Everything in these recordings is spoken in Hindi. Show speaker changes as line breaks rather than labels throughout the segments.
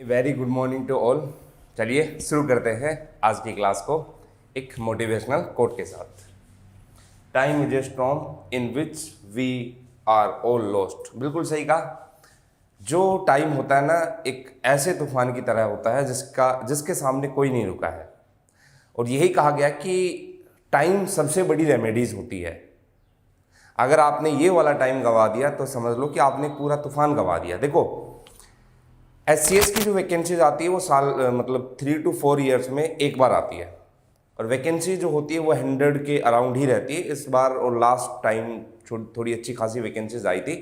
Very good morning to all. चलिए शुरू करते हैं आज की क्लास को एक मोटिवेशनल कोट के साथ। Time is a storm in which we are all lost. बिल्कुल सही कहा। जो टाइम होता है ना, एक ऐसे तूफान की तरह होता है जिसके सामने कोई नहीं रुका है। और यही कहा गया कि टाइम सबसे बड़ी रेमेडीज होती है। अगर आपने ये वाला टाइम गंवा दिया तो समझ लो कि आपने पूरा तूफान गंवा दिया। देखो, एचसीएस की जो वैकेंसीज आती है वो साल मतलब 3 to 4 ईयर्स में एक बार आती है, और वैकेंसी जो होती है वो 100 के अराउंड ही रहती है इस बार। और लास्ट टाइम थोड़ी अच्छी खासी वैकेंसीज आई थी।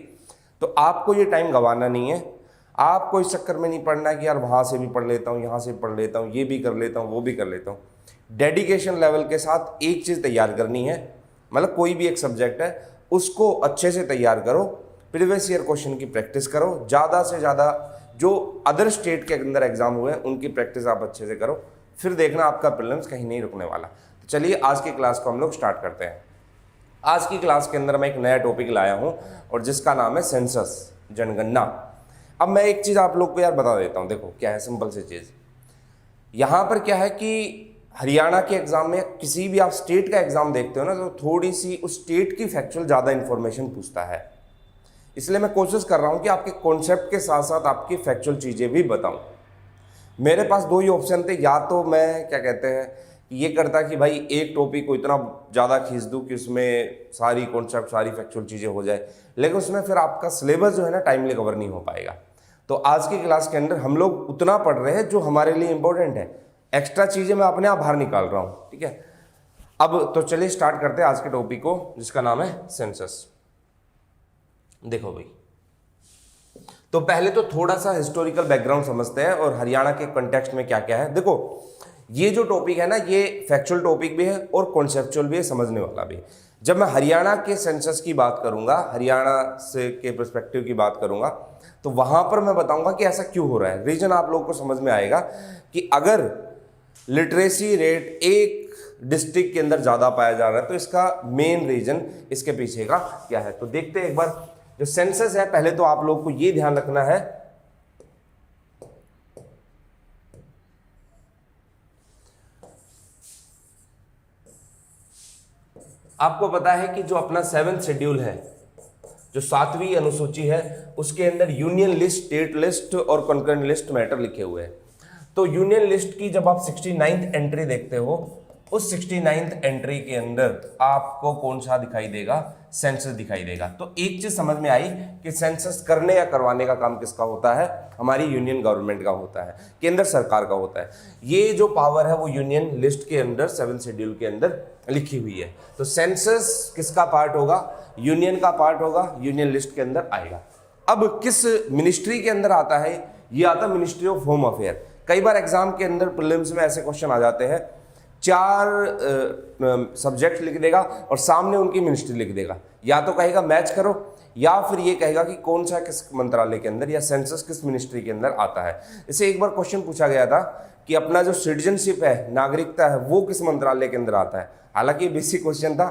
तो आपको ये टाइम गंवाना नहीं है। आपको इस चक्कर में नहीं पड़ना है कि यार वहाँ से भी पढ़ लेता हूँ, यहाँ से पढ़ लेता हूँ, ये भी कर लेता हूँ, वो भी कर लेता हूँ। डेडिकेशन लेवल के साथ एक चीज़ तैयार करनी है, मतलब कोई भी एक सब्जेक्ट है उसको अच्छे से तैयार करो। प्रीवियस ईयर क्वेश्चन की प्रैक्टिस करो, ज़्यादा से ज़्यादा जो अदर स्टेट के अंदर एग्जाम हुए हैं उनकी प्रैक्टिस आप अच्छे से करो, फिर देखना आपका प्रीलिम्स कहीं नहीं रुकने वाला। तो चलिए आज की क्लास को हम लोग स्टार्ट करते हैं। आज की क्लास के अंदर मैं एक नया टॉपिक लाया हूं और जिसका नाम है सेंसस, जनगणना। अब मैं एक चीज़ आप लोग को यार बता देता हूं। देखो क्या है, सिंपल सी चीज़। यहाँ पर क्या है कि हरियाणा के एग्जाम में किसी भी आप स्टेट का एग्जाम देखते हो ना, तो थोड़ी सी उस स्टेट की फैक्चुअल ज़्यादा इंफॉर्मेशन पूछता है। इसलिए मैं कोशिश कर रहा हूं कि आपके कॉन्सेप्ट के साथ साथ आपकी फैक्चुअल चीज़ें भी बताऊं। मेरे पास दो ही ऑप्शन थे, या तो मैं क्या कहते हैं ये करता कि भाई एक टॉपिक को इतना ज़्यादा खींच दूं कि उसमें सारी कॉन्सेप्ट सारी फैक्चुअल चीज़ें हो जाए, लेकिन उसमें फिर आपका सिलेबस जो है ना टाइमली कवर नहीं हो पाएगा। तो आज की क्लास के अंदर हम लोग उतना पढ़ रहे हैं जो हमारे लिए इंपॉर्टेंट है। एक्स्ट्रा चीज़ें मैं अपने आप बाहर निकाल रहा हूँ, ठीक है। अब तो चलिए स्टार्ट करते हैं आज के टॉपिक को, जिसका नाम है सेंसस। देखो भाई, तो पहले तो थोड़ा सा हिस्टोरिकल बैकग्राउंड समझते हैं और हरियाणा के कॉन्टेक्स्ट में क्या क्या है। देखो, ये जो टॉपिक है ना, ये फैक्चुअल टॉपिक भी है और कॉन्सेप्चुअल भी है, समझने वाला भी। जब मैं हरियाणा के सेंसस की बात करूंगा, हरियाणा से के पर्सपेक्टिव की बात करूंगा, तो वहां पर मैं बताऊंगा कि ऐसा क्यों हो रहा है। रीजन आप लोगों को समझ में आएगा कि अगर लिटरेसी रेट एक डिस्ट्रिक्ट के अंदर ज़्यादा पाया जा रहा है तो इसका मेन रीजन इसके पीछे का क्या है। तो देखते हैं एक बार। जो सेंसस है, पहले तो आप लोग को ये ध्यान रखना है आपको पता है कि जो अपना 7th शेड्यूल है, जो 7वीं अनुसूची है, उसके अंदर यूनियन लिस्ट, स्टेट लिस्ट और कॉन्करेंट लिस्ट मैटर लिखे हुए हैं। तो यूनियन लिस्ट की जब आप 69th एंट्री देखते हो, उस 69th एंट्री के अंदर आपको कौन सा दिखाई देगा? सेंसस दिखाई देगा। तो एक चीज समझ में आई कि सेंसस करने या करवाने का काम किसका होता है? हमारी यूनियन गवर्नमेंट का होता है, केंद्र सरकार का होता है। ये जो पावर है वो यूनियन लिस्ट के अंदर 7th शेड्यूल के अंदर लिखी हुई है। तो सेंसस किसका पार्ट होगा? यूनियन का पार्ट होगा, यूनियन लिस्ट के अंदर आएगा। अब किस मिनिस्ट्री के अंदर आता है? ये आता मिनिस्ट्री ऑफ होम अफेयर। कई बार एग्जाम के अंदर प्रीलिम्स में ऐसे क्वेश्चन आ जाते हैं, 4 सब्जेक्ट लिख देगा और सामने उनकी मिनिस्ट्री लिख देगा। या तो कहेगा मैच करो, या फिर ये कहेगा कि कौन सा किस मंत्रालय के अंदर या सेंसस किस मिनिस्ट्री के अंदर आता है। इसे एक बार क्वेश्चन पूछा गया था कि अपना जो सिटीजनशिप है, नागरिकता है, वो किस मंत्रालय के अंदर आता है। हालांकि बेसिक क्वेश्चन था।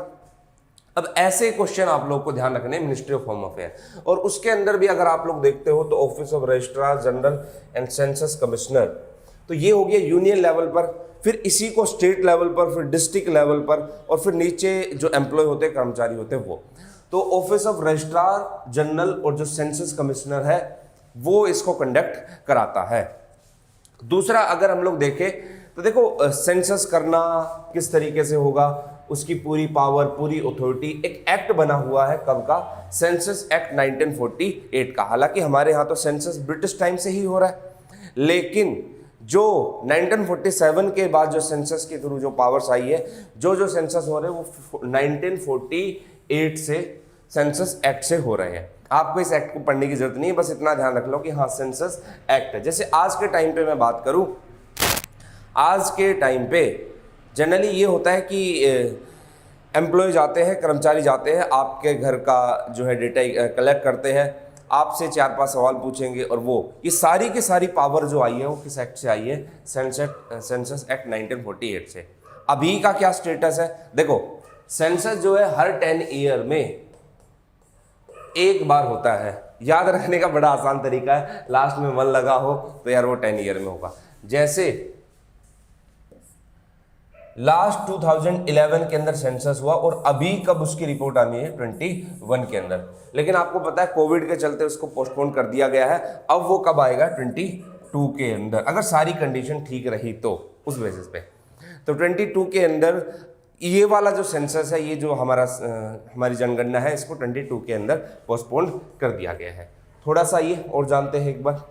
अब ऐसे क्वेश्चन आप लोग को ध्यान रखने, मिनिस्ट्री ऑफ होम अफेयर। और उसके अंदर भी अगर आप लोग देखते हो तो office of registrar general and census commissioner, तो ये हो गया यूनियन लेवल पर। फिर इसी को स्टेट लेवल पर, फिर डिस्ट्रिक्ट लेवल पर, और फिर नीचे जो एम्प्लॉय होते हैं, कर्मचारी होते हैं, वो। तो ऑफिस ऑफ रजिस्ट्रार जनरल और जो सेंसस कमिश्नर है वो इसको कंडक्ट कराता है। दूसरा अगर हम लोग देखें तो देखो, सेंसस करना किस तरीके से होगा, उसकी पूरी पावर, पूरी अथॉरिटी, एक एक्ट बना हुआ है। कब का? सेंसस एक्ट 1948 का। हालांकि हमारे यहाँ तो सेंसस ब्रिटिश टाइम से ही हो रहा है, लेकिन जो 1947 के बाद जो सेंसस के थ्रू जो पावर्स आई है, जो सेंसस हो रहे हैं वो 1948 से सेंसस एक्ट से हो रहे हैं। आपको इस एक्ट को पढ़ने की जरूरत नहीं है, बस इतना ध्यान रख लो कि हाँ सेंसस एक्ट है। जैसे आज के टाइम पे मैं बात करूं, आज के टाइम पे जनरली ये होता है कि एम्प्लॉय जाते हैं, कर्मचारी जाते हैं, आपके घर का जो है डेटा कलेक्ट करते हैं, आपसे 4-5 सवाल पूछेंगे, और वो ये सारी की सारी पावर जो आई है वो किस एक्ट से आई है? सेंसस एक्ट 1948 से। अभी का क्या स्टेटस है? देखो, सेंसस जो है हर 10 ईयर में एक बार होता है। याद रखने का बड़ा आसान तरीका है, लास्ट में 1 लगा हो तो यार वो 10 ईयर में होगा। जैसे लास्ट 2011 के अंदर सेंसस हुआ और अभी कब उसकी रिपोर्ट आनी है 21 के अंदर, लेकिन आपको पता है कोविड के चलते उसको पोस्टपोन कर दिया गया है। अब वो कब आएगा 22 के अंदर, अगर सारी कंडीशन ठीक रही तो उस बेसिस पे। तो 22 के अंदर ये वाला जो सेंसस है, ये जो हमारी जनगणना है, इसको 22 के अंदर पोस्टपोन कर दिया गया है। थोड़ा सा ये और जानते हैं, एक बार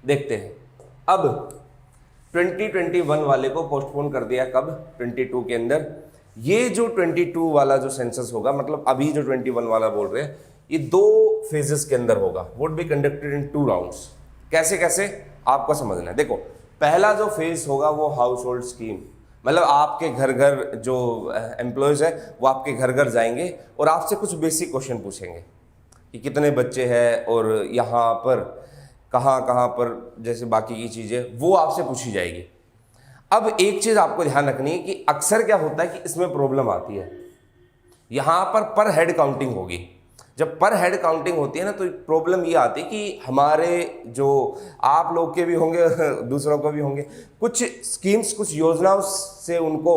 देखते हैं। अब 2021 वाले को पोस्टपोन कर दिया कब 22 के अंदर। ये जो 22 वाला जो सेंसस होगा, मतलब अभी जो 21 वाला बोल रहे हैं, ये 2 फेजेस के अंदर होगा। Would be conducted in 2 rounds. कैसे कैसे आपको समझना है। देखो, पहला जो फेज होगा वो हाउस होल्ड स्कीम, मतलब आपके घर घर जो एम्प्लॉयज़ है वो आपके घर घर जाएंगे और आपसे कुछ बेसिक क्वेश्चन पूछेंगे कि कितने बच्चे हैं और यहाँ पर कहाँ कहाँ पर, जैसे बाकी की चीज़ें वो आपसे पूछी जाएगी। अब एक चीज़ आपको ध्यान रखनी है कि अक्सर क्या होता है कि इसमें प्रॉब्लम आती है, यहाँ पर हेड काउंटिंग होगी। जब पर हेड काउंटिंग होती है ना, तो प्रॉब्लम ये आती है कि हमारे जो आप लोग के भी होंगे दूसरों को भी होंगे, कुछ स्कीम्स कुछ योजनाओं से उनको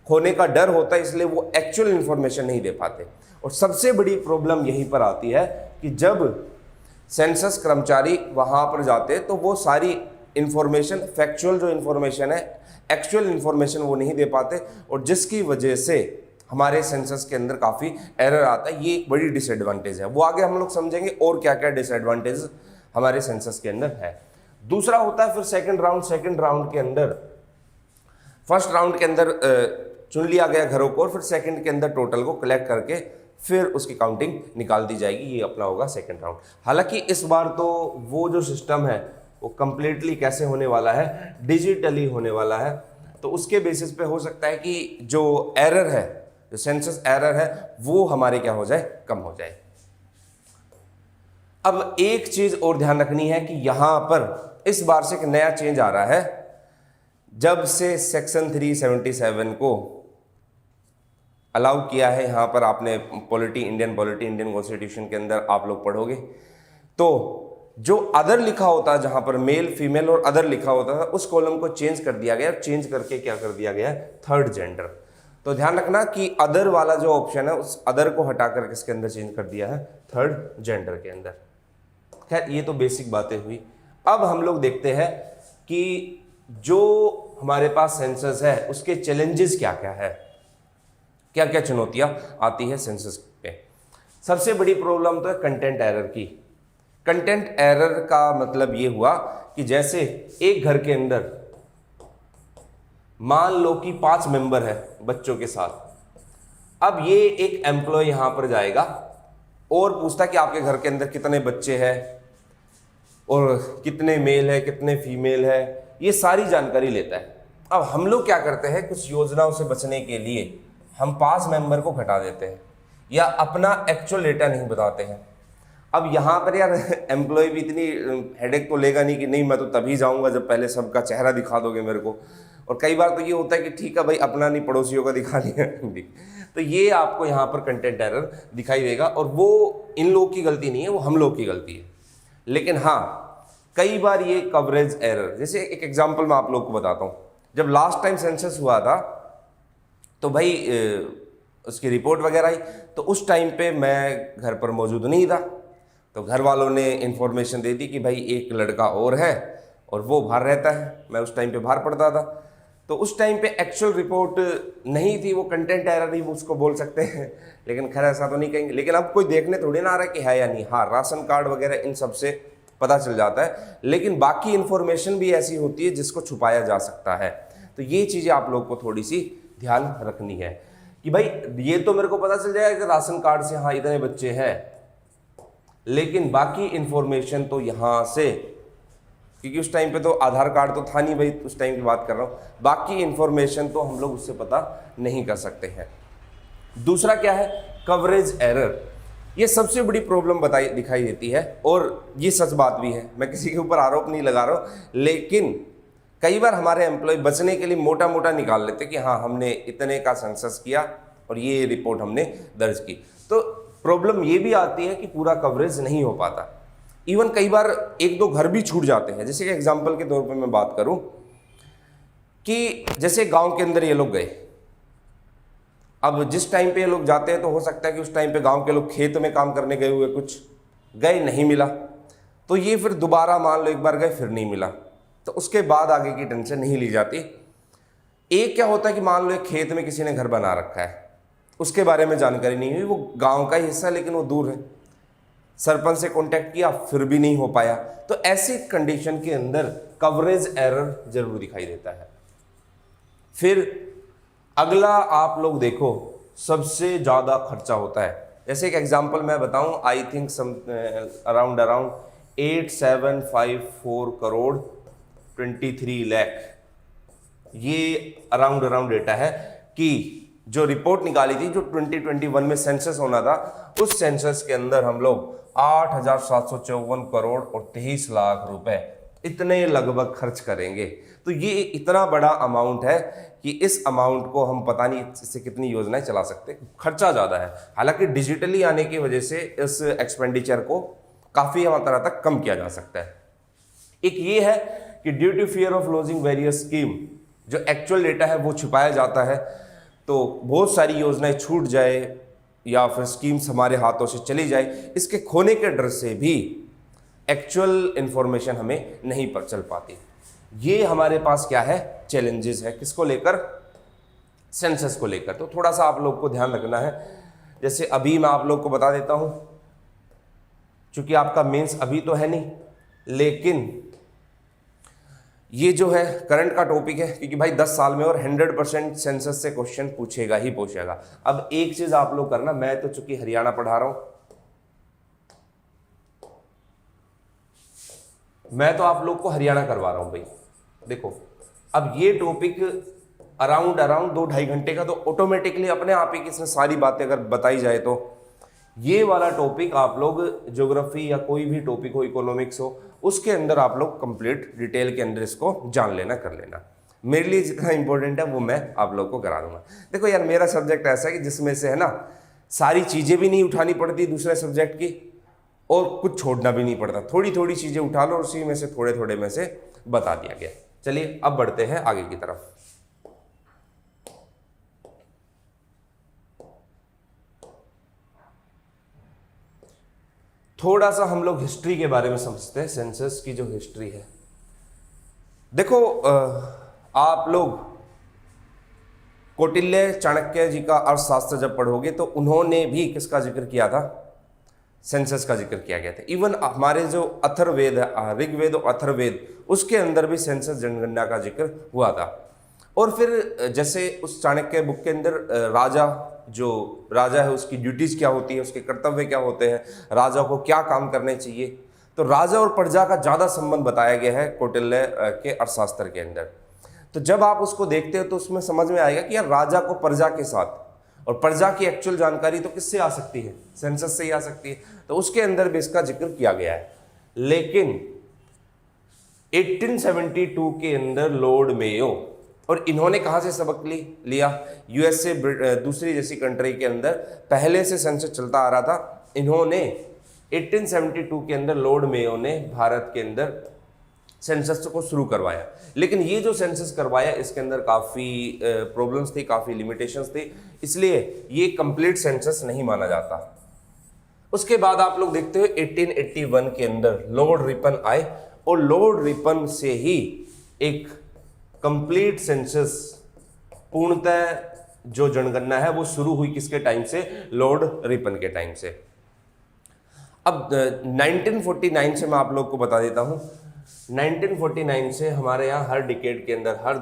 खोने का डर होता है, इसलिए वो एक्चुअल इन्फॉर्मेशन नहीं दे पाते। और सबसे बड़ी प्रॉब्लम यहीं पर आती है कि जब सेंसस कर्मचारी वहाँ पर जाते हैं तो वो सारी इन्फॉर्मेशन, फैक्चुअल जो इन्फॉर्मेशन है, एक्चुअल इन्फॉर्मेशन वो नहीं दे पाते, और जिसकी वजह से हमारे सेंसस के अंदर काफ़ी एरर आता है। ये एक बड़ी डिसएडवांटेज है, वो आगे हम लोग समझेंगे और क्या क्या डिसएडवांटेज हमारे सेंसस के अंदर है। दूसरा होता है फिर सेकंड राउंड के अंदर, फर्स्ट राउंड के अंदर चुन लिया गया घरों को, और फिर सेकंड के अंदर टोटल को कलेक्ट करके फिर उसकी काउंटिंग निकाल दी जाएगी। ये अपना होगा सेकंड राउंड। हालांकि इस बार तो वो जो सिस्टम है वो कंप्लीटली कैसे होने वाला है, डिजिटली होने वाला है। तो उसके बेसिस पे हो सकता है कि जो एरर है, जो सेंसस एरर है, वो हमारे क्या हो जाए, कम हो जाए। अब एक चीज और ध्यान रखनी है कि यहां पर इस बार से एक नया चेंज आ रहा है। जब से सेक्शन 377 को अलाउ किया है, यहां पर आपने इंडियन कॉन्स्टिट्यूशन के अंदर आप लोग पढ़ोगे, तो जो अदर लिखा होता है, जहां पर मेल फीमेल और अदर लिखा होता था, उस कॉलम को चेंज कर दिया गया। चेंज करके क्या कर दिया गया है, थर्ड जेंडर। तो ध्यान रखना कि अदर वाला जो ऑप्शन है, उस अदर को हटाकर किसके अंदर चेंज कर दिया है, थर्ड जेंडर के अंदर। खैर, ये तो बेसिक बातें हुई। अब हम लोग देखते हैं कि जो हमारे पास सेंसस है उसके चैलेंजेस क्या क्या है, क्या क्या चुनौतियां आती है सेंसस पे। सबसे बड़ी प्रॉब्लम तो है कंटेंट एरर की। कंटेंट एरर का मतलब ये हुआ कि जैसे एक घर के अंदर मान लो कि 5 मेंबर है बच्चों के साथ। अब ये एक एम्प्लॉय यहां पर जाएगा और पूछता कि आपके घर के अंदर कितने बच्चे हैं और कितने मेल है, कितने फीमेल है, ये सारी जानकारी लेता है। अब हम लोग क्या करते हैं, कुछ योजनाओं से बचने के लिए हम 5 मेंबर को घटा देते हैं या अपना एक्चुअल डेटा नहीं बताते हैं। अब यहाँ पर यार एम्प्लॉय भी इतनी हेडेक तो लेगा नहीं कि नहीं मैं तो तभी जाऊँगा जब पहले सबका चेहरा दिखा दोगे मेरे को। और कई बार तो ये होता है कि ठीक है भाई, अपना नहीं पड़ोसियों का दिखा दिया। तो ये आपको यहाँ पर कंटेंट एरर दिखाई देगा, और वो इन लोगों की गलती नहीं है, वो हम लोग की गलती है। लेकिन हाँ, कई बार ये कवरेज एरर, जैसे एक एग्जांपल मैं आप लोग को बताता हूँ। जब लास्ट टाइम सेंसस हुआ था तो भाई उसकी रिपोर्ट वगैरह आई, तो उस टाइम पे मैं घर पर मौजूद नहीं था। तो घर वालों ने इन्फॉर्मेशन दे दी कि भाई एक लड़का और है और वो बाहर रहता है। मैं उस टाइम पे बाहर पढ़ता था, तो उस टाइम पे एक्चुअल रिपोर्ट नहीं थी, वो कंटेंट एरर ही उसको बोल सकते हैं। लेकिन खैर ऐसा तो नहीं कहेंगे। लेकिन अब कोई देखने थोड़ी ना आ रहा है कि है या नहीं। हाँ, राशन कार्ड वगैरह इन सब से पता चल जाता है, लेकिन बाकी इन्फॉर्मेशन भी ऐसी होती है जिसको छुपाया जा सकता है। तो ये चीज़ें आप लोग को थोड़ी सी ध्यान रखनी है कि भाई ये तो मेरे को पता चल जाएगा कि राशन कार्ड से हाँ इतने बच्चे हैं, लेकिन बाकी इन्फॉर्मेशन तो यहाँ से, क्योंकि उस टाइम पे तो आधार कार्ड तो था नहीं भाई, उस टाइम की बात कर रहा हूँ, बाकी इन्फॉर्मेशन तो हम लोग उससे पता नहीं कर सकते हैं। दूसरा क्या है, कवरेज एरर। ये सबसे बड़ी प्रॉब्लम दिखाई देती है, और ये सच बात भी है। मैं किसी के ऊपर आरोप नहीं लगा रहा हूँ, लेकिन कई बार हमारे एम्प्लॉय बचने के लिए मोटा मोटा निकाल लेते कि हाँ हमने इतने का सेंसस किया और ये रिपोर्ट हमने दर्ज की। तो प्रॉब्लम ये भी आती है कि पूरा कवरेज नहीं हो पाता। इवन कई बार एक दो घर भी छूट जाते हैं। जैसे कि एग्जाम्पल के तौर पे मैं बात करूं कि जैसे गांव के अंदर ये लोग गए, अब जिस टाइम पे ये लोग जाते हैं तो हो सकता है कि उस टाइम पे गांव के लोग खेत में काम करने गए हुए, कुछ गए नहीं मिला, तो ये फिर दोबारा मान लो एक बार गए फिर नहीं मिला, तो उसके बाद आगे की टेंशन नहीं ली जाती। एक क्या होता है कि मान लो एक खेत में किसी ने घर बना रखा है, उसके बारे में जानकारी नहीं हुई, वो गांव का ही हिस्सा लेकिन वो दूर है, सरपंच से कांटेक्ट किया फिर भी नहीं हो पाया, तो ऐसी कंडीशन के अंदर कवरेज एरर जरूर दिखाई देता है। फिर अगला आप लोग देखो, सबसे ज़्यादा खर्चा होता है। जैसे एक एग्जांपल मैं बताऊं, I think around 8754 crore 23 lakh, ये अराउंड डेटा है कि जो रिपोर्ट निकाली थी, जो 2021 में सेंसस होना था, उस सेंसस के अंदर हम लोग 8754 करोड़ और 23 लाख रुपए इतने लगभग खर्च करेंगे। तो ये इतना बड़ा अमाउंट है कि इस अमाउंट को हम पता नहीं इससे कितनी योजनाएं चला सकते, खर्चा ज़्यादा है। हालांकि डिजिटली आने की वजह से इस एक्सपेंडिचर को काफ़ी मात्रा तक कम किया जा सकता है। एक ये है कि due to fear of losing various scheme, जो एक्चुअल डेटा है वो छुपाया जाता है, तो बहुत सारी योजनाएं छूट जाए या फिर स्कीम्स हमारे हाथों से चली जाए, इसके खोने के डर से भी एक्चुअल इंफॉर्मेशन हमें नहीं पर चल पाती। ये हमारे पास क्या है, चैलेंजेस है, किसको लेकर, सेंसस को लेकर। तो थोड़ा सा आप लोग को ध्यान रखना है। जैसे अभी मैं आप लोग को बता देता हूं, चूंकि आपका मेंस अभी तो है नहीं, लेकिन ये जो है करंट का टॉपिक है, क्योंकि भाई 10 साल में और 100% सेंसस से क्वेश्चन पूछेगा ही पूछेगा। अब एक चीज आप लोग करना, मैं तो चूंकि हरियाणा पढ़ा रहा हूं, मैं तो आप लोग को हरियाणा करवा रहा हूं भाई। देखो अब ये टॉपिक अराउंड 2-2.5 घंटे का, तो ऑटोमेटिकली अपने आप ही इसमें सारी बातें अगर बताई जाए तो ये वाला टॉपिक आप लोग ज्योग्राफी या कोई भी टॉपिक हो, इकोनॉमिक्स हो, उसके अंदर आप लोग कंप्लीट डिटेल के अंदर इसको जान लेना, कर लेना। मेरे लिए जितना इंपॉर्टेंट है वो मैं आप लोग को करा दूंगा। देखो यार, मेरा सब्जेक्ट ऐसा है कि जिसमें से है ना सारी चीज़ें भी नहीं उठानी पड़ती दूसरे सब्जेक्ट की, और कुछ छोड़ना भी नहीं पड़ता, थोड़ी थोड़ी चीज़ें उठा लो और उसी में से थोड़े थोड़े में से बता दिया गया। चलिए अब बढ़ते हैं आगे की तरफ। थोड़ा सा हम लोग हिस्ट्री के बारे में समझते हैं, सेंसस की जो हिस्ट्री है। देखो आप लोग कौटिल्य चाणक्य जी का अर्थशास्त्र जब पढ़ोगे तो उन्होंने भी किसका जिक्र किया था, सेंसस का जिक्र किया गया था। इवन हमारे जो अथर्ववेद है, ऋग्वेद और अथर्ववेद, उसके अंदर भी सेंसस जनगणना का जिक्र हुआ था। और फिर जैसे उस चाणक्य बुक के अंदर जो राजा है उसकी ड्यूटीज क्या होती है, उसके कर्तव्य क्या होते हैं, राजा को क्या काम करने चाहिए, तो राजा और प्रजा का ज़्यादा संबंध बताया गया है कौटिल्य के अर्थशास्त्र के अंदर। तो जब आप उसको देखते हो तो उसमें समझ में आएगा कि यार राजा को प्रजा के साथ, और प्रजा की एक्चुअल जानकारी तो किससे आ सकती है, सेंसस से ही आ सकती है। तो उसके अंदर भी इसका जिक्र किया गया है। लेकिन 1872 के अंदर लॉर्ड मेयो, और इन्होंने कहाँ से सबक लिया, यूएस से, दूसरी जैसी कंट्री के अंदर पहले से सेंसस चलता आ रहा था। इन्होंने 1872 के अंदर लॉर्ड मेयो ने भारत के अंदर सेंसस को शुरू करवाया। लेकिन ये जो सेंसस करवाया इसके अंदर काफ़ी प्रॉब्लम्स थी, काफ़ी लिमिटेशंस थी, इसलिए ये कंप्लीट सेंसस नहीं माना जाता। उसके बाद आप लोग देखते हो 1881 के अंदर लॉर्ड रिपन आए, और लॉर्ड रिपन से ही एक कंप्लीट सेंसस, पूर्णतः जो जनगणना है वो शुरू हुई किसके टाइम से, लॉर्ड रिपन के टाइम से। अब 1949 से मैं आप लोग को बता देता हूं, 1949 से हमारे यहाँ हर डिकेड के अंदर, हर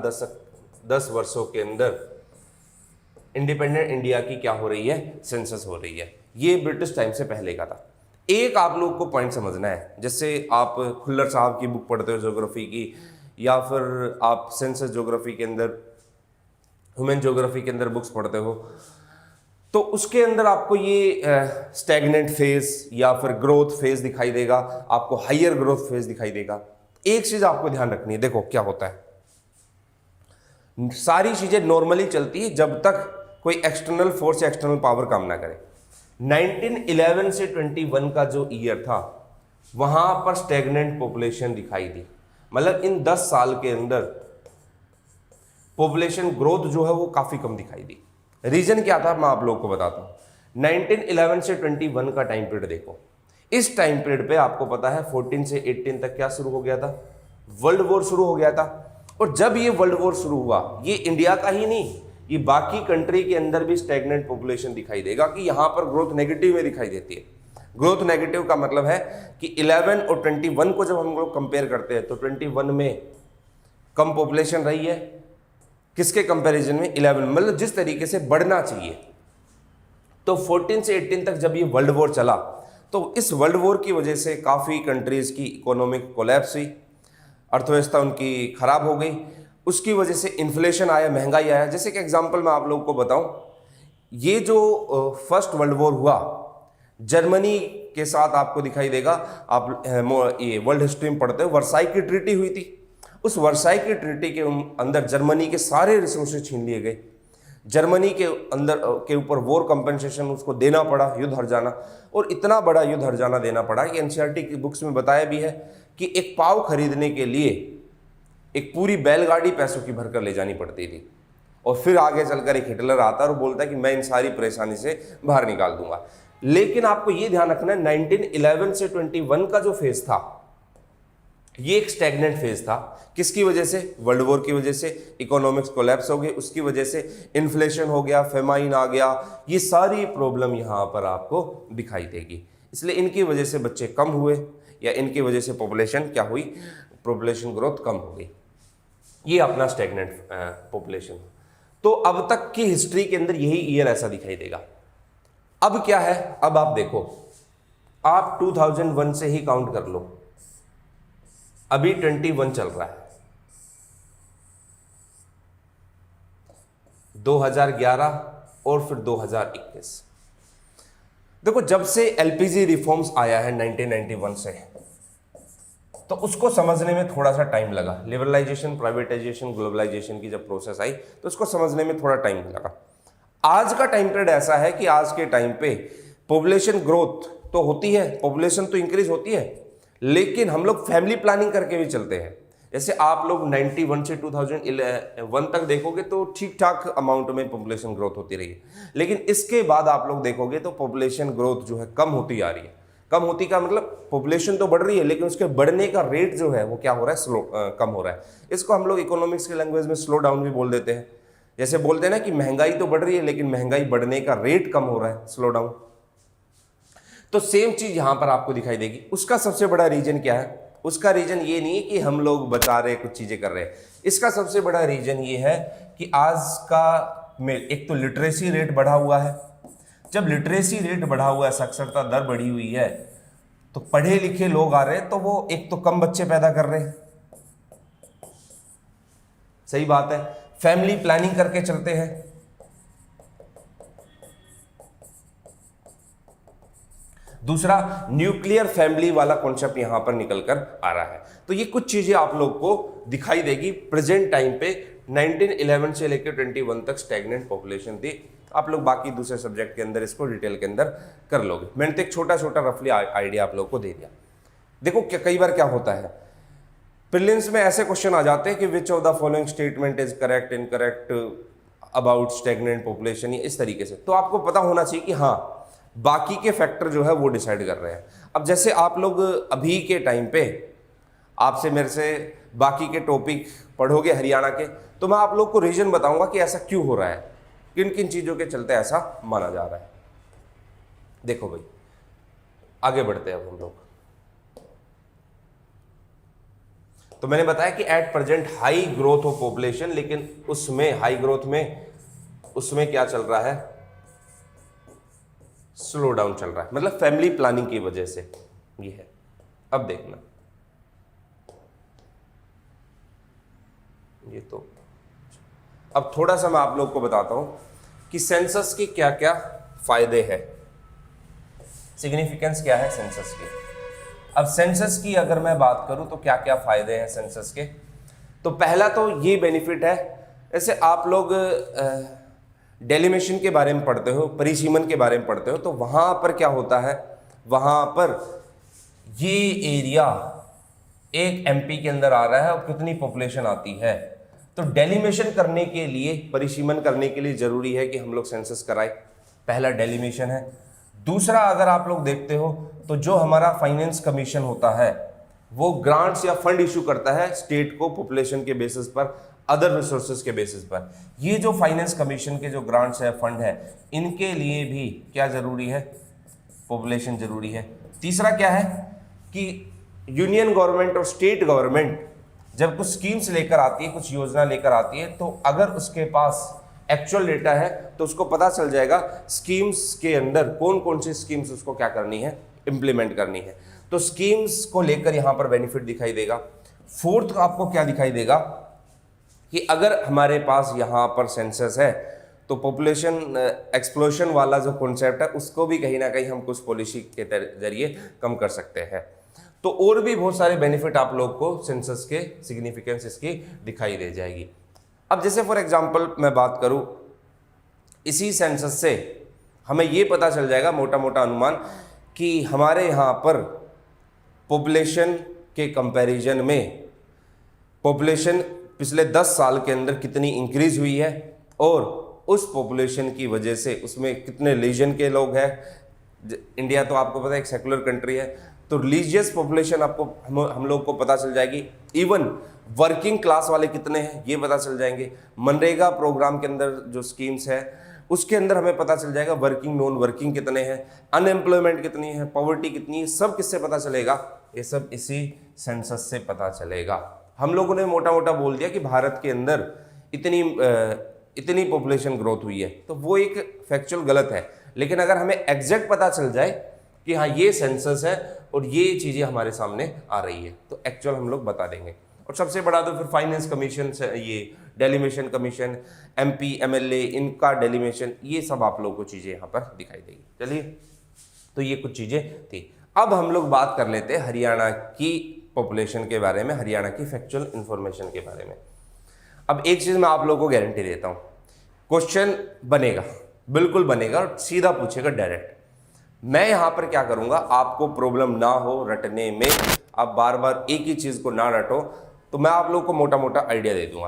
10 वर्षों के अंदर इंडिपेंडेंट इंडिया की क्या हो रही है, सेंसस हो रही है। ये ब्रिटिश टाइम से पहले का था। एक आप लोग को पॉइंट समझना है, जैसे आप खुल्लर साहब की बुक पढ़ते हो ज्योग्राफी की, या फिर आप सेंसस ज्योग्राफी के अंदर, ह्यूमन ज्योग्राफी के अंदर बुक्स पढ़ते हो, तो उसके अंदर आपको ये स्टैग्नेंट फेज या फिर ग्रोथ फेज दिखाई देगा, आपको हायर ग्रोथ फेज दिखाई देगा। एक चीज आपको ध्यान रखनी है, देखो क्या होता है, सारी चीजें नॉर्मली चलती है जब तक कोई एक्सटर्नल फोर्स या एक्सटर्नल पावर काम ना करे। 1911 से 21 का जो ईयर था वहां पर स्टेगनेंट पॉपुलेशन दिखाई दी, मतलब इन 10 साल के अंदर पॉपुलेशन ग्रोथ जो है वो काफी कम दिखाई दी। रीजन क्या था मैं आप लोगों को बताता हूं। 1911 से 21 का टाइम पीरियड देखो, इस टाइम पीरियड पे आपको पता है 14 से 18 तक क्या शुरू हो गया था, वर्ल्ड वॉर शुरू हो गया था। और जब ये वर्ल्ड वॉर शुरू हुआ, ये इंडिया का ही नहीं, ये बाकी कंट्री के अंदर भी स्टैग्नेंट पॉपुलेशन दिखाई देगा कि यहां पर ग्रोथ नेगेटिव में दिखाई देती है। ग्रोथ नेगेटिव का मतलब है कि 11 और 21 को जब हम लोग कंपेयर करते हैं तो 21 में कम पॉपुलेशन रही है, किसके कंपैरिजन में 11, मतलब जिस तरीके से बढ़ना चाहिए। तो 14 से 18 तक जब ये वर्ल्ड वॉर चला तो इस वर्ल्ड वॉर की वजह से काफ़ी कंट्रीज़ की इकोनॉमिक कोलैप्स हुई, अर्थव्यवस्था उनकी खराब हो गई, उसकी वजह से इन्फ्लेशन आया, महंगाई आया। जैसे कि एग्जांपल मैं आप लोगों को बताऊं, ये जो फर्स्ट वर्ल्ड वॉर हुआ जर्मनी के साथ आपको दिखाई देगा, आप ये वर्ल्ड हिस्ट्री में पढ़ते हो, वर्साई की ट्रीटी हुई थी। उस वर्साई की ट्रीटी के अंदर जर्मनी के सारे रिसोर्सेज छीन लिए गए, जर्मनी के अंदर के ऊपर वॉर कंपनसेशन उसको देना पड़ा, युद्ध हर जाना, और इतना बड़ा युद्ध हर जाना देना पड़ा कि एनसीईआरटी की बुक्स में बताया भी है कि एक पाव खरीदने के लिए एक पूरी बैलगाड़ी पैसों की भरकर ले जानी पड़ती थी। और फिर आगे चलकर एक हिटलर आता है और बोलता है कि मैं इन सारी परेशानी से बाहर निकाल दूंगा। लेकिन आपको यह ध्यान रखना है 1911 से 21 का जो फेज था ये एक स्टैग्नेंट फेज था। किसकी वजह से? वर्ल्ड वॉर की वजह से इकोनॉमिक्स कोलैप्स हो गई, उसकी वजह से इन्फ्लेशन हो गया, फेमाइन आ गया, ये सारी प्रॉब्लम यहां पर आपको दिखाई देगी। इसलिए इनकी वजह से बच्चे कम हुए या इनकी वजह से पॉपुलेशन क्या हुई, पॉपुलेशन ग्रोथ कम हो गई। ये अपना स्टैग्नेंट पॉपुलेशन। तो अब तक की हिस्ट्री के अंदर यही ईयर ऐसा दिखाई देगा। अब क्या है, अब आप देखो, आप 2001 से ही काउंट कर लो, अभी 21 चल रहा है, 2011 और फिर 2021। देखो जब से एलपीजी रिफॉर्म्स आया है 1991 से, तो उसको समझने में थोड़ा सा टाइम लगा। लिबरलाइजेशन, प्राइवेटाइजेशन, ग्लोबलाइजेशन की जब प्रोसेस आई तो उसको समझने में थोड़ा टाइम लगा। आज का टाइम पीरियड ऐसा है कि आज के टाइम पे पॉपुलेशन ग्रोथ तो होती है, पॉपुलेशन तो इंक्रीज होती है, लेकिन हम लोग फैमिली प्लानिंग करके भी चलते हैं। जैसे आप लोग 91 से 2001 तक देखोगे तो ठीक ठाक अमाउंट में पॉपुलेशन ग्रोथ होती रही है, लेकिन इसके बाद आप लोग देखोगे तो पॉपुलेशन ग्रोथ जो है कम होती आ रही है। कम होती का मतलब पॉपुलेशन तो बढ़ रही है लेकिन उसके बढ़ने का रेट जो है वो क्या हो रहा है, कम हो रहा है। इसको हम लोग इकोनॉमिक्स की लैंग्वेज में स्लो डाउन भी बोल देते हैं। जैसे बोलते हैं ना कि महंगाई तो बढ़ रही है लेकिन महंगाई बढ़ने का रेट कम हो रहा है, स्लो डाउन। तो सेम चीज यहां पर आपको दिखाई देगी। उसका सबसे बड़ा रीजन क्या है? उसका रीजन ये नहीं है कि हम लोग बता रहे कुछ चीजें कर रहे हैं, इसका सबसे बड़ा रीजन ये है कि आज का में एक तो लिटरेसी रेट बढ़ा हुआ है। जब लिटरेसी रेट बढ़ा हुआ है, साक्षरता दर बढ़ी हुई है, तो पढ़े लिखे लोग आ रहे हैं, तो वो एक तो कम बच्चे पैदा कर रहे हैं, सही बात है, फैमिली प्लानिंग करके चलते हैं। दूसरा, न्यूक्लियर फैमिली वाला कॉन्सेप्ट यहां पर निकल कर आ रहा है। तो ये कुछ चीजें आप लोग को दिखाई देगी प्रेजेंट टाइम पे। 1911 से लेकर 21 तक स्टैग्नेंट पॉपुलेशन थी। आप लोग बाकी दूसरे सब्जेक्ट के अंदर इसको डिटेल के अंदर कर लोगे। मैंने तो एक छोटा छोटा रफली आइडिया आप लोग को दे दिया। देखो कई बार क्या होता है, प्रीलिम्स में ऐसे क्वेश्चन आ जाते हैं कि which of the following statement is correct, incorrect about stagnant population, इस तरीके से। तो आपको पता होना चाहिए कि हाँ बाकी के फैक्टर जो है वो डिसाइड कर रहे हैं। अब जैसे आप लोग अभी के टाइम पे आपसे मेरे से बाकी के टॉपिक पढ़ोगे हरियाणा के, तो मैं आप लोग को रीजन बताऊंगा कि ऐसा क्यों हो रहा है, किन किन चीजों के चलते ऐसा माना जा रहा है। देखो भाई आगे बढ़ते हैं अब हम लोग। तो मैंने बताया कि at present high growth of population, लेकिन उसमें हाई ग्रोथ में उसमें क्या चल रहा है, स्लो डाउन चल रहा है, मतलब फैमिली प्लानिंग की वजह से ये है। अब देखना, ये तो अब थोड़ा सा मैं आप लोग को बताता हूं कि सेंसस के क्या क्या फायदे हैं, सिग्निफिकेंस क्या है सेंसस की। अब सेंसस की अगर मैं बात करूं तो क्या क्या फायदे हैं सेंसस के, तो पहला तो ये बेनिफिट है, जैसे आप लोग डेलिमिशन के बारे में पढ़ते हो, परिसीमन के बारे में पढ़ते हो, तो वहाँ पर क्या होता है, वहाँ पर ये एरिया एक एमपी के अंदर आ रहा है और कितनी पॉपुलेशन आती है। तो डेलिमिशन करने के लिए, परिसीमन करने के लिए जरूरी है कि हम लोग सेंसस कराएं। पहला डेलिमिशन है। दूसरा, अगर आप लोग देखते हो तो जो हमारा फाइनेंस कमीशन होता है वो ग्रांट्स या फंड इशू करता है स्टेट को पॉपुलेशन के बेसिस पर, अदर रिसोर्सेज के बेसिस पर। ये जो फाइनेंस कमीशन के जो ग्रांट्स है, फंड है, इनके लिए भी क्या जरूरी है, पॉपुलेशन जरूरी है। तीसरा क्या है कि यूनियन गवर्नमेंट और स्टेट गवर्नमेंट जब कुछ स्कीम्स लेकर आती है, कुछ योजना लेकर आती है, तो अगर उसके पास एक्चुअल डेटा है तो उसको पता चल जाएगा स्कीम्स के अंदर कौन कौन सी स्कीम्स उसको क्या करनी है, इंप्लीमेंट करनी है। तो स्कीम्स को लेकर यहां पर बेनिफिट दिखाई देगा। फोर्थ आपको क्या दिखाई देगा कि अगर हमारे पास यहां पर सेंसस है तो पॉपुलेशन एक्सप्लोशन वाला जो कॉन्सेप्ट है उसको भी कहीं ना कहीं हम कुछ पॉलिसी के जरिए कम कर सकते हैं। तो और भी बहुत सारे बेनिफिट आप लोग को सेंसस के सिग्निफिकेंस इसकी दिखाई दे जाएगी। अब जैसे फॉर एग्जांपल मैं बात करूं, इसी सेंसस से हमें ये पता चल जाएगा मोटा मोटा अनुमान कि हमारे यहाँ पर पॉपुलेशन के कंपैरिजन में पॉपुलेशन पिछले 10 साल के अंदर कितनी इंक्रीज हुई है और उस पॉपुलेशन की वजह से उसमें कितने रीजन के लोग हैं। इंडिया तो आपको पता है एक सेकुलर कंट्री है, तो रिलीजियस पॉपुलेशन आपको हम लोग को पता चल जाएगी। इवन वर्किंग क्लास वाले कितने हैं ये पता चल जाएंगे। मनरेगा प्रोग्राम के अंदर जो स्कीम्स है उसके अंदर हमें पता चल जाएगा वर्किंग, नॉन वर्किंग कितने हैं, अनएम्प्लॉयमेंट कितनी है, पॉवर्टी कितनी है, सब किससे पता चलेगा, ये सब इसी सेंसस से पता चलेगा। हम लोगों ने मोटा मोटा बोल दिया कि भारत के अंदर इतनी पॉपुलेशन ग्रोथ हुई है, तो वो एक फैक्चुअल गलत है। लेकिन अगर हमें एग्जैक्ट पता चल जाए कि हाँ ये सेंसस है और ये चीज़ें हमारे सामने आ रही है, तो एक्चुअल हम लोग बता देंगे। और सबसे बड़ा तो फिर फाइनेंस कमीशन से, ये डेलिमिशन कमीशन, एमपी एमएलए, इनका डेलिमिशन, ये सब आप लोगों को चीज़ें यहाँ पर दिखाई देगी। चलिए, तो ये कुछ चीज़ें थी। अब हम लोग बात कर लेते हैं हरियाणा की पॉपुलेशन के बारे में, हरियाणा की फैक्चुअल इंफॉर्मेशन के बारे में। अब एक चीज़ मैं आप लोगों को गारंटी देता हूँ, क्वेश्चन बनेगा, बिल्कुल बनेगा और सीधा पूछेगा डायरेक्ट। मैं यहाँ पर क्या करूँगा, आपको प्रॉब्लम ना हो रटने में, आप बार बार एक ही चीज़ को ना रटो, तो मैं आप लोगों को मोटा मोटा आइडिया दे दूंगा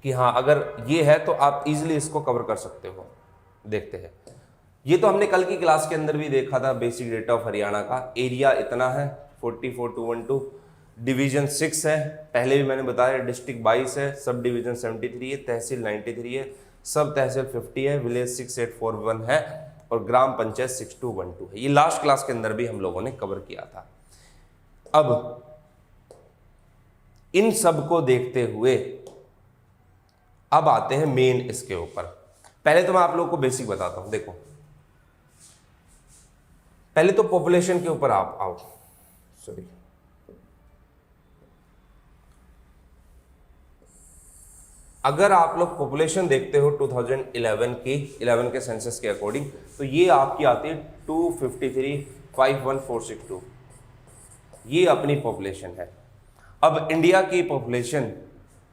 कि हाँ अगर ये है तो आप इजीली इसको कवर कर सकते हो। देखते हैं, ये तो हमने कल की क्लास के अंदर भी देखा था। बेसिक डेटा ऑफ हरियाणा का एरिया इतना है 44,212, डिवीजन 6 है, पहले भी मैंने बताया, डिस्ट्रिक्ट 22 है, सब डिवीजन 73 है, तहसील 93 है, सब तहसील 50 है, विलेज 6841 है और ग्राम पंचायत 6212 है। ये लास्ट क्लास के अंदर भी हम लोगों ने कवर किया था। अब इन सब को देखते हुए अब आते हैं मेन इसके ऊपर। पहले तो मैं आप लोगों को बेसिक बताता हूं। देखो, पहले तो पॉपुलेशन के ऊपर आप आओ, सॉरी, अगर आप लोग पॉपुलेशन देखते हो 2011 के सेंसस के अकॉर्डिंग, तो ये आपकी आती है 253,51462, ये अपनी पॉपुलेशन है। अब इंडिया की पॉपुलेशन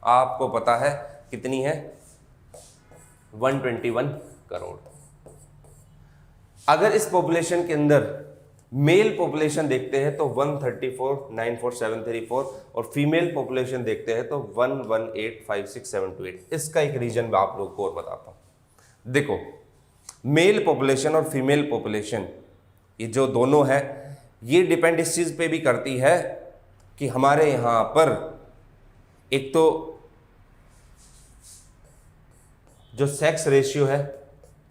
आपको पता है कितनी है, 121 करोड़। अगर इस पॉपुलेशन के अंदर मेल पॉपुलेशन देखते हैं तो 134,94734 और फीमेल पॉपुलेशन देखते हैं तो 118,56728। इसका एक रीजन मैं आप लोग को और बताता हूं। देखो, मेल पॉपुलेशन और फीमेल पॉपुलेशन ये जो दोनों है, ये डिपेंड इस चीज पे भी करती है कि हमारे यहां पर एक तो जो सेक्स रेशियो है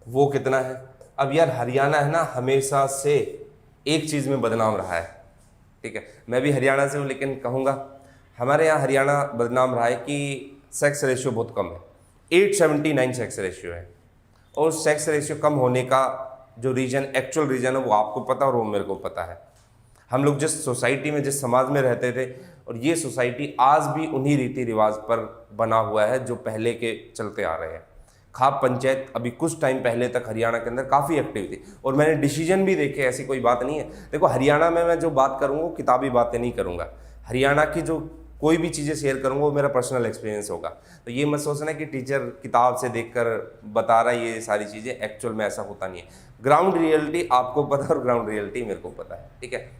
वो कितना है। अब यार हरियाणा है ना, हमेशा से एक चीज में बदनाम रहा है, ठीक है, मैं भी हरियाणा से हूं लेकिन कहूंगा हमारे यहाँ हरियाणा बदनाम रहा है कि सेक्स रेशियो बहुत कम है, 879 सेक्स रेशियो है। और सेक्स रेशियो कम होने का जो रीजन, एक्चुअल रीजन है, वो आपको पता और वो मेरे को पता है। हम लोग जिस सोसाइटी में, जिस समाज में रहते थे, और ये सोसाइटी आज भी उन्हीं रीति रिवाज पर बना हुआ है जो पहले के चलते आ रहे हैं। खाप पंचायत अभी कुछ टाइम पहले तक हरियाणा के अंदर काफ़ी एक्टिव थी और मैंने डिसीजन भी देखे, ऐसी कोई बात नहीं है। देखो, हरियाणा में मैं जो बात करूँगा किताबी बातें नहीं करूँगा। हरियाणा की जो कोई भी चीज़ें शेयर करूँगा वो मेरा पर्सनल एक्सपीरियंस होगा। तो ये मत सोचना कि टीचर किताब से देखकर बता रहा है ये सारी चीज़ें, एक्चुअल में ऐसा होता नहीं है। ग्राउंड रियलिटी आपको पता है और ग्राउंड रियलिटी मेरे को पता है, ठीक है।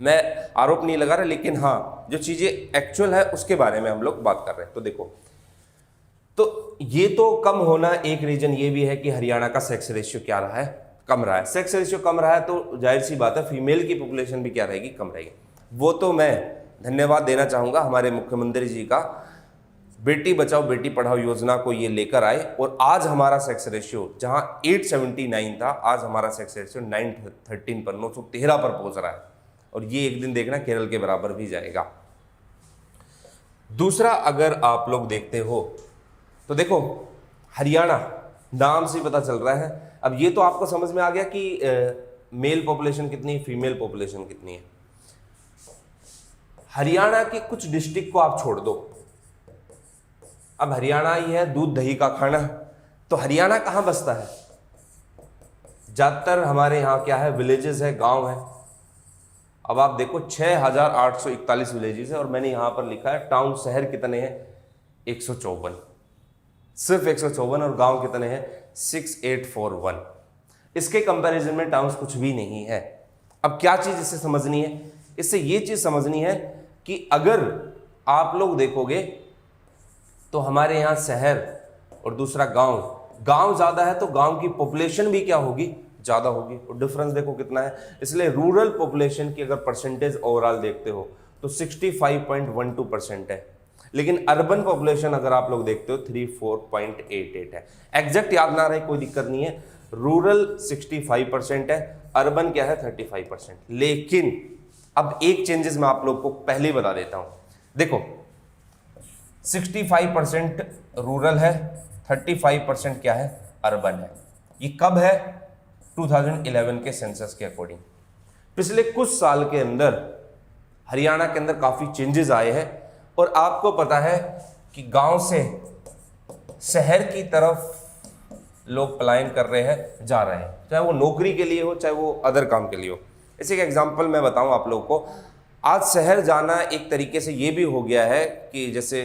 मैं आरोप नहीं लगा रहा, लेकिन हाँ जो चीज़ें एक्चुअल है उसके बारे में हम लोग बात कर रहे हैं। तो देखो, तो ये तो कम होना एक रीजन ये भी है कि हरियाणा का सेक्स रेशियो क्या रहा है, कम रहा है। सेक्स रेशियो कम रहा है तो जाहिर सी बात है फीमेल की पॉपुलेशन भी क्या रहेगी, कम रहेगी। वो तो मैं धन्यवाद देना चाहूँगा हमारे मुख्यमंत्री जी का, बेटी बचाओ बेटी पढ़ाओ योजना को ये लेकर आए और आज हमारा सेक्स रेशियो जहाँ 879 था, आज हमारा सेक्स रेशियो 913 पर 913 पर पहुँच रहा है। और ये एक दिन देखना केरल के बराबर भी जाएगा। दूसरा, अगर आप लोग देखते हो तो देखो हरियाणा नाम से पता चल रहा है। अब ये तो आपको समझ में आ गया कि मेल पॉपुलेशन कितनी है, फीमेल पॉपुलेशन कितनी है। हरियाणा के कुछ डिस्ट्रिक्ट को आप छोड़ दो, अब हरियाणा ही है दूध दही का खाना, तो हरियाणा कहां बसता है? ज्यादातर हमारे यहाँ क्या है, विलेजेस है, गांव है। अब आप देखो 6841 विलेजेस है और मैंने यहां पर लिखा है टाउन, शहर कितने हैं, 154, सिर्फ 154, और गांव कितने हैं, 6841। इसके कंपैरिजन में टाउन्स कुछ भी नहीं है। अब क्या चीज इससे समझनी है? इससे ये चीज समझनी है कि अगर आप लोग देखोगे तो हमारे यहाँ शहर और दूसरा गांव, गांव ज्यादा है तो गांव की पॉपुलेशन भी क्या होगी, ज्यादा होगी। और डिफरेंस देखो कितना है। इसलिए रूरल पॉपुलेशन की अगर परसेंटेज ओवरऑल देखते हो तो 65.12% है, लेकिन अर्बन पॉपुलेशन अगर आप लोग देखते हो 34.88 है। एग्जैक्ट याद ना रहे कोई दिक्कत नहीं है। रूरल 65% है, अर्बन क्या है 35%। लेकिन अब एक चेंजेस मैं आप लोग को पहले ही बता देता हूं। देखो 65% रूरल है, 35% क्या है, अर्बन है। ये कब है? 2011 के सेंसस के अकॉर्डिंग। पिछले कुछ साल के अंदर हरियाणा के अंदर काफी चेंजेस आए हैं और आपको पता है कि गांव से शहर की तरफ लोग पलायन कर रहे हैं, जा रहे हैं, चाहे वो नौकरी के लिए हो चाहे वो अदर काम के लिए हो। इसी का एग्जांपल मैं बताऊं आप लोगों को। आज शहर जाना एक तरीके से ये भी हो गया है कि जैसे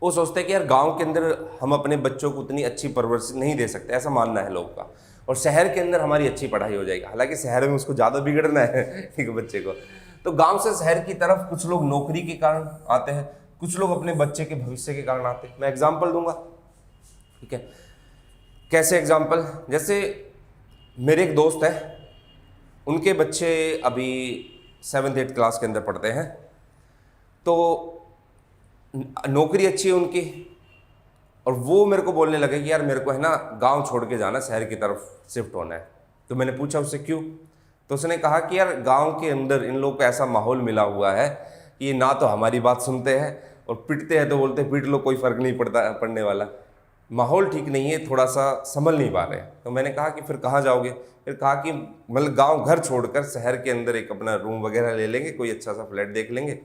वो सोचते हैं कि यार गांव के अंदर हम अपने बच्चों को उतनी अच्छी परवरिश नहीं दे सकते, ऐसा मानना है लोगों का, और शहर के अंदर हमारी अच्छी पढ़ाई हो जाएगी। हालांकि शहर में उसको ज़्यादा बिगड़ना है ठीक है बच्चे को। तो गांव से शहर की तरफ कुछ लोग नौकरी के कारण आते हैं, कुछ लोग अपने बच्चे के भविष्य के कारण आते हैं। मैं एग्जाम्पल दूंगा, ठीक है। कैसे एग्जाम्पल? जैसे मेरे एक दोस्त है, उनके बच्चे अभी 7th-8th क्लास के अंदर पढ़ते हैं, तो नौकरी अच्छी है उनकी, और वो मेरे को बोलने लगे कि यार मेरे को है ना गांव छोड़ के जाना, शहर की तरफ शिफ्ट होना है। तो मैंने पूछा उससे क्यों? तो उसने कहा कि यार गांव के अंदर इन लोगों को ऐसा माहौल मिला हुआ है कि ये ना तो हमारी बात सुनते हैं और पिटते हैं तो बोलते हैं पीट लो, कोई फर्क नहीं पड़ने वाला। माहौल ठीक नहीं है, थोड़ा सा संभल नहीं पा रहे हैं। तो मैंने कहा कि फिर कहाँ जाओगे? फिर कहा कि मतलब गांव घर छोड़कर शहर के अंदर एक अपना रूम वगैरह ले लेंगे, कोई अच्छा सा फ्लैट देख लेंगे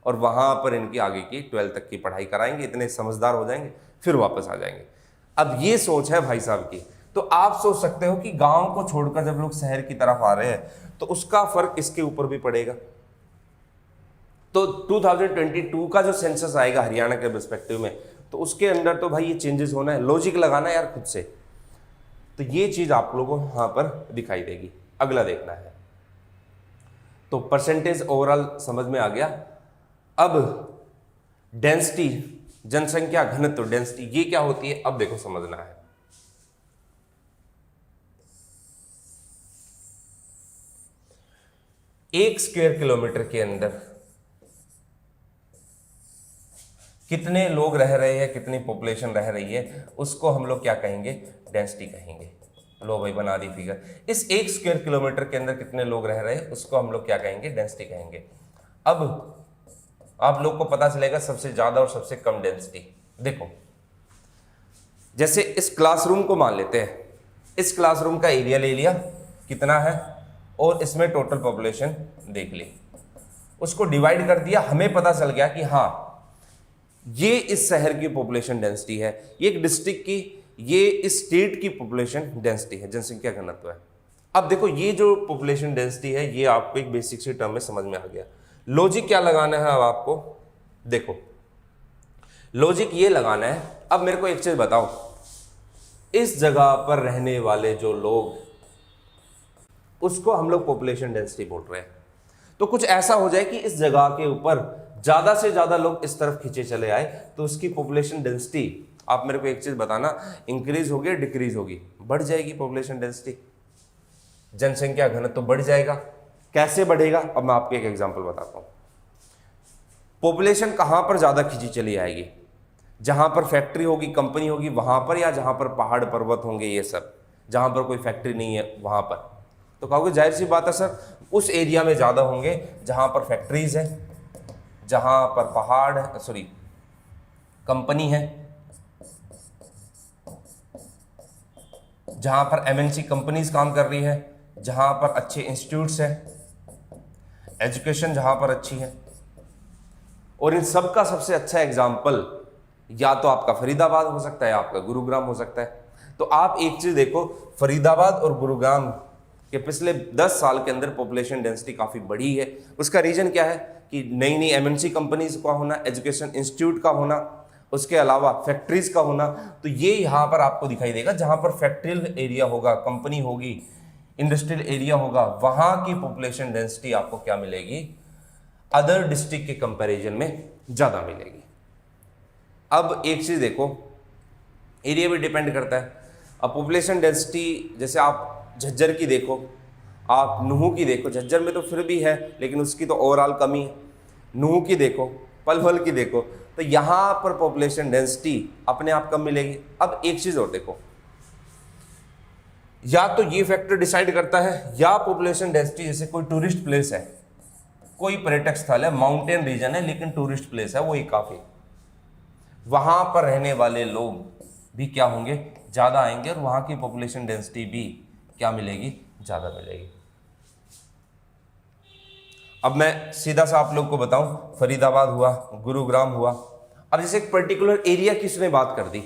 और वहाँ पर इनकी आगे की 12th तक की पढ़ाई कराएंगे, इतने समझदार हो जाएंगे, फिर वापस आ जाएंगे। अब ये सोच है भाई साहब की। तो आप सोच सकते हो कि गांव को छोड़कर जब लोग शहर की तरफ आ रहे हैं तो उसका फर्क इसके ऊपर भी पड़ेगा। तो 2022 का जो सेंसस आएगा हरियाणा के पर्सपेक्टिव में, तो उसके अंदर तो भाई ये चेंजेस होना है, लॉजिक लगाना है यार खुद से। तो ये चीज आप लोगों को यहां पर दिखाई देगी। अगला देखना है, तो परसेंटेज ओवरऑल समझ में आ गया। अब डेंसिटी, जनसंख्या घनत्व, डेंसिटी, ये क्या होती है अब देखो समझना है। एक स्क्वायर किलोमीटर के अंदर कितने लोग रह रहे हैं, कितनी पॉपुलेशन रह रही है, उसको हम लोग क्या कहेंगे, डेंसिटी कहेंगे। लो भाई बना दी फिगर। इस एक स्क्वायर किलोमीटर के अंदर कितने लोग रह रहे हैं उसको हम लोग क्या कहेंगे, डेंसिटी कहेंगे। अब आप लोग को पता चलेगा सबसे ज्यादा और सबसे कम डेंसिटी। देखो जैसे इस क्लासरूम को मान लेते हैं, इस क्लासरूम का एरिया ले लिया कितना है और इसमें टोटल पॉपुलेशन देख ली, उसको डिवाइड कर दिया, हमें पता चल गया कि हाँ ये इस शहर की पॉपुलेशन डेंसिटी है, ये एक डिस्ट्रिक्ट की, ये इस स्टेट की पॉपुलेशन डेंसिटी है, जनसंख्या घनत्व है। अब देखो ये जो पॉपुलेशन डेंसिटी है ये आपको एक बेसिक सी टर्म में समझ में आ गया। लॉजिक क्या लगाना है अब आपको, देखो लॉजिक ये लगाना है। अब मेरे को एक चीज बताओ, इस जगह पर रहने वाले जो लोग, उसको हम लोग पॉपुलेशन डेंसिटी बोल रहे हैं। तो कुछ ऐसा हो जाए कि इस जगह के ऊपर ज्यादा से ज्यादा लोग इस तरफ खींचे चले आए, तो उसकी पॉपुलेशन डेंसिटी, आप मेरे को एक चीज बताना, इंक्रीज होगी डिक्रीज होगी? बढ़ जाएगी पॉपुलेशन डेंसिटी, जनसंख्या घनत्व तो बढ़ जाएगा। कैसे बढ़ेगा? अब मैं आपको एक एग्जांपल बताता हूं। पॉपुलेशन कहां पर ज्यादा खींची चली आएगी? जहां पर फैक्ट्री होगी, कंपनी होगी वहां पर, या जहां पर पहाड़ पर्वत होंगे ये सब, जहां पर कोई फैक्ट्री नहीं है वहां पर? तो कहोगे जाहिर सी बात है सर, उस एरिया में ज्यादा होंगे जहां पर फैक्ट्रीज है, जहां पर पहाड़ है, सॉरी कंपनी है, जहां पर एमएनसी कंपनीज काम कर रही है, जहां पर अच्छे इंस्टीट्यूट्स हैं, एजुकेशन जहां पर अच्छी है। और इन सब का सबसे अच्छा एग्जाम्पल या तो आपका फरीदाबाद हो सकता है या आपका गुरुग्राम हो सकता है। तो आप एक चीज देखो, फरीदाबाद और गुरुग्राम के पिछले 10 साल के अंदर पॉपुलेशन डेंसिटी काफी बढ़ी है। उसका रीजन क्या है कि नई नई एमएनसी कंपनीज का होना, एजुकेशन इंस्टीट्यूट का होना, उसके अलावा फैक्ट्रीज का होना। तो ये यहाँ पर आपको दिखाई देगा, जहां पर फैक्ट्रियल एरिया होगा, कंपनी होगी, इंडस्ट्रियल एरिया होगा, वहां की पॉपुलेशन डेंसिटी आपको क्या मिलेगी? अदर डिस्ट्रिक्ट के कंपैरिजन में ज्यादा मिलेगी। अब एक चीज देखो, एरिया भी डिपेंड करता है। अब पॉपुलेशन डेंसिटी जैसे आप झज्जर की देखो, आप नुहू की देखो, झज्जर में तो फिर भी है लेकिन उसकी तो ओवरऑल कमी है। नुहू की देखो, पलवल की देखो, तो यहां पर पॉपुलेशन डेंसिटी अपने आप कम मिलेगी। अब एक चीज और देखो, या तो ये फैक्टर डिसाइड करता है, या पॉपुलेशन डेंसिटी, जैसे कोई टूरिस्ट प्लेस है, कोई पर्यटक स्थल है, माउंटेन रीजन है लेकिन टूरिस्ट प्लेस है, वही काफी, वहां पर रहने वाले लोग भी क्या होंगे? ज्यादा आएंगे, और वहां की पॉपुलेशन डेंसिटी भी क्या मिलेगी? ज्यादा मिलेगी। अब मैं सीधा सा आप लोग को बताऊं, फरीदाबाद हुआ, गुरुग्राम हुआ। अब जैसे एक पर्टिकुलर एरिया की उसने बात कर दी,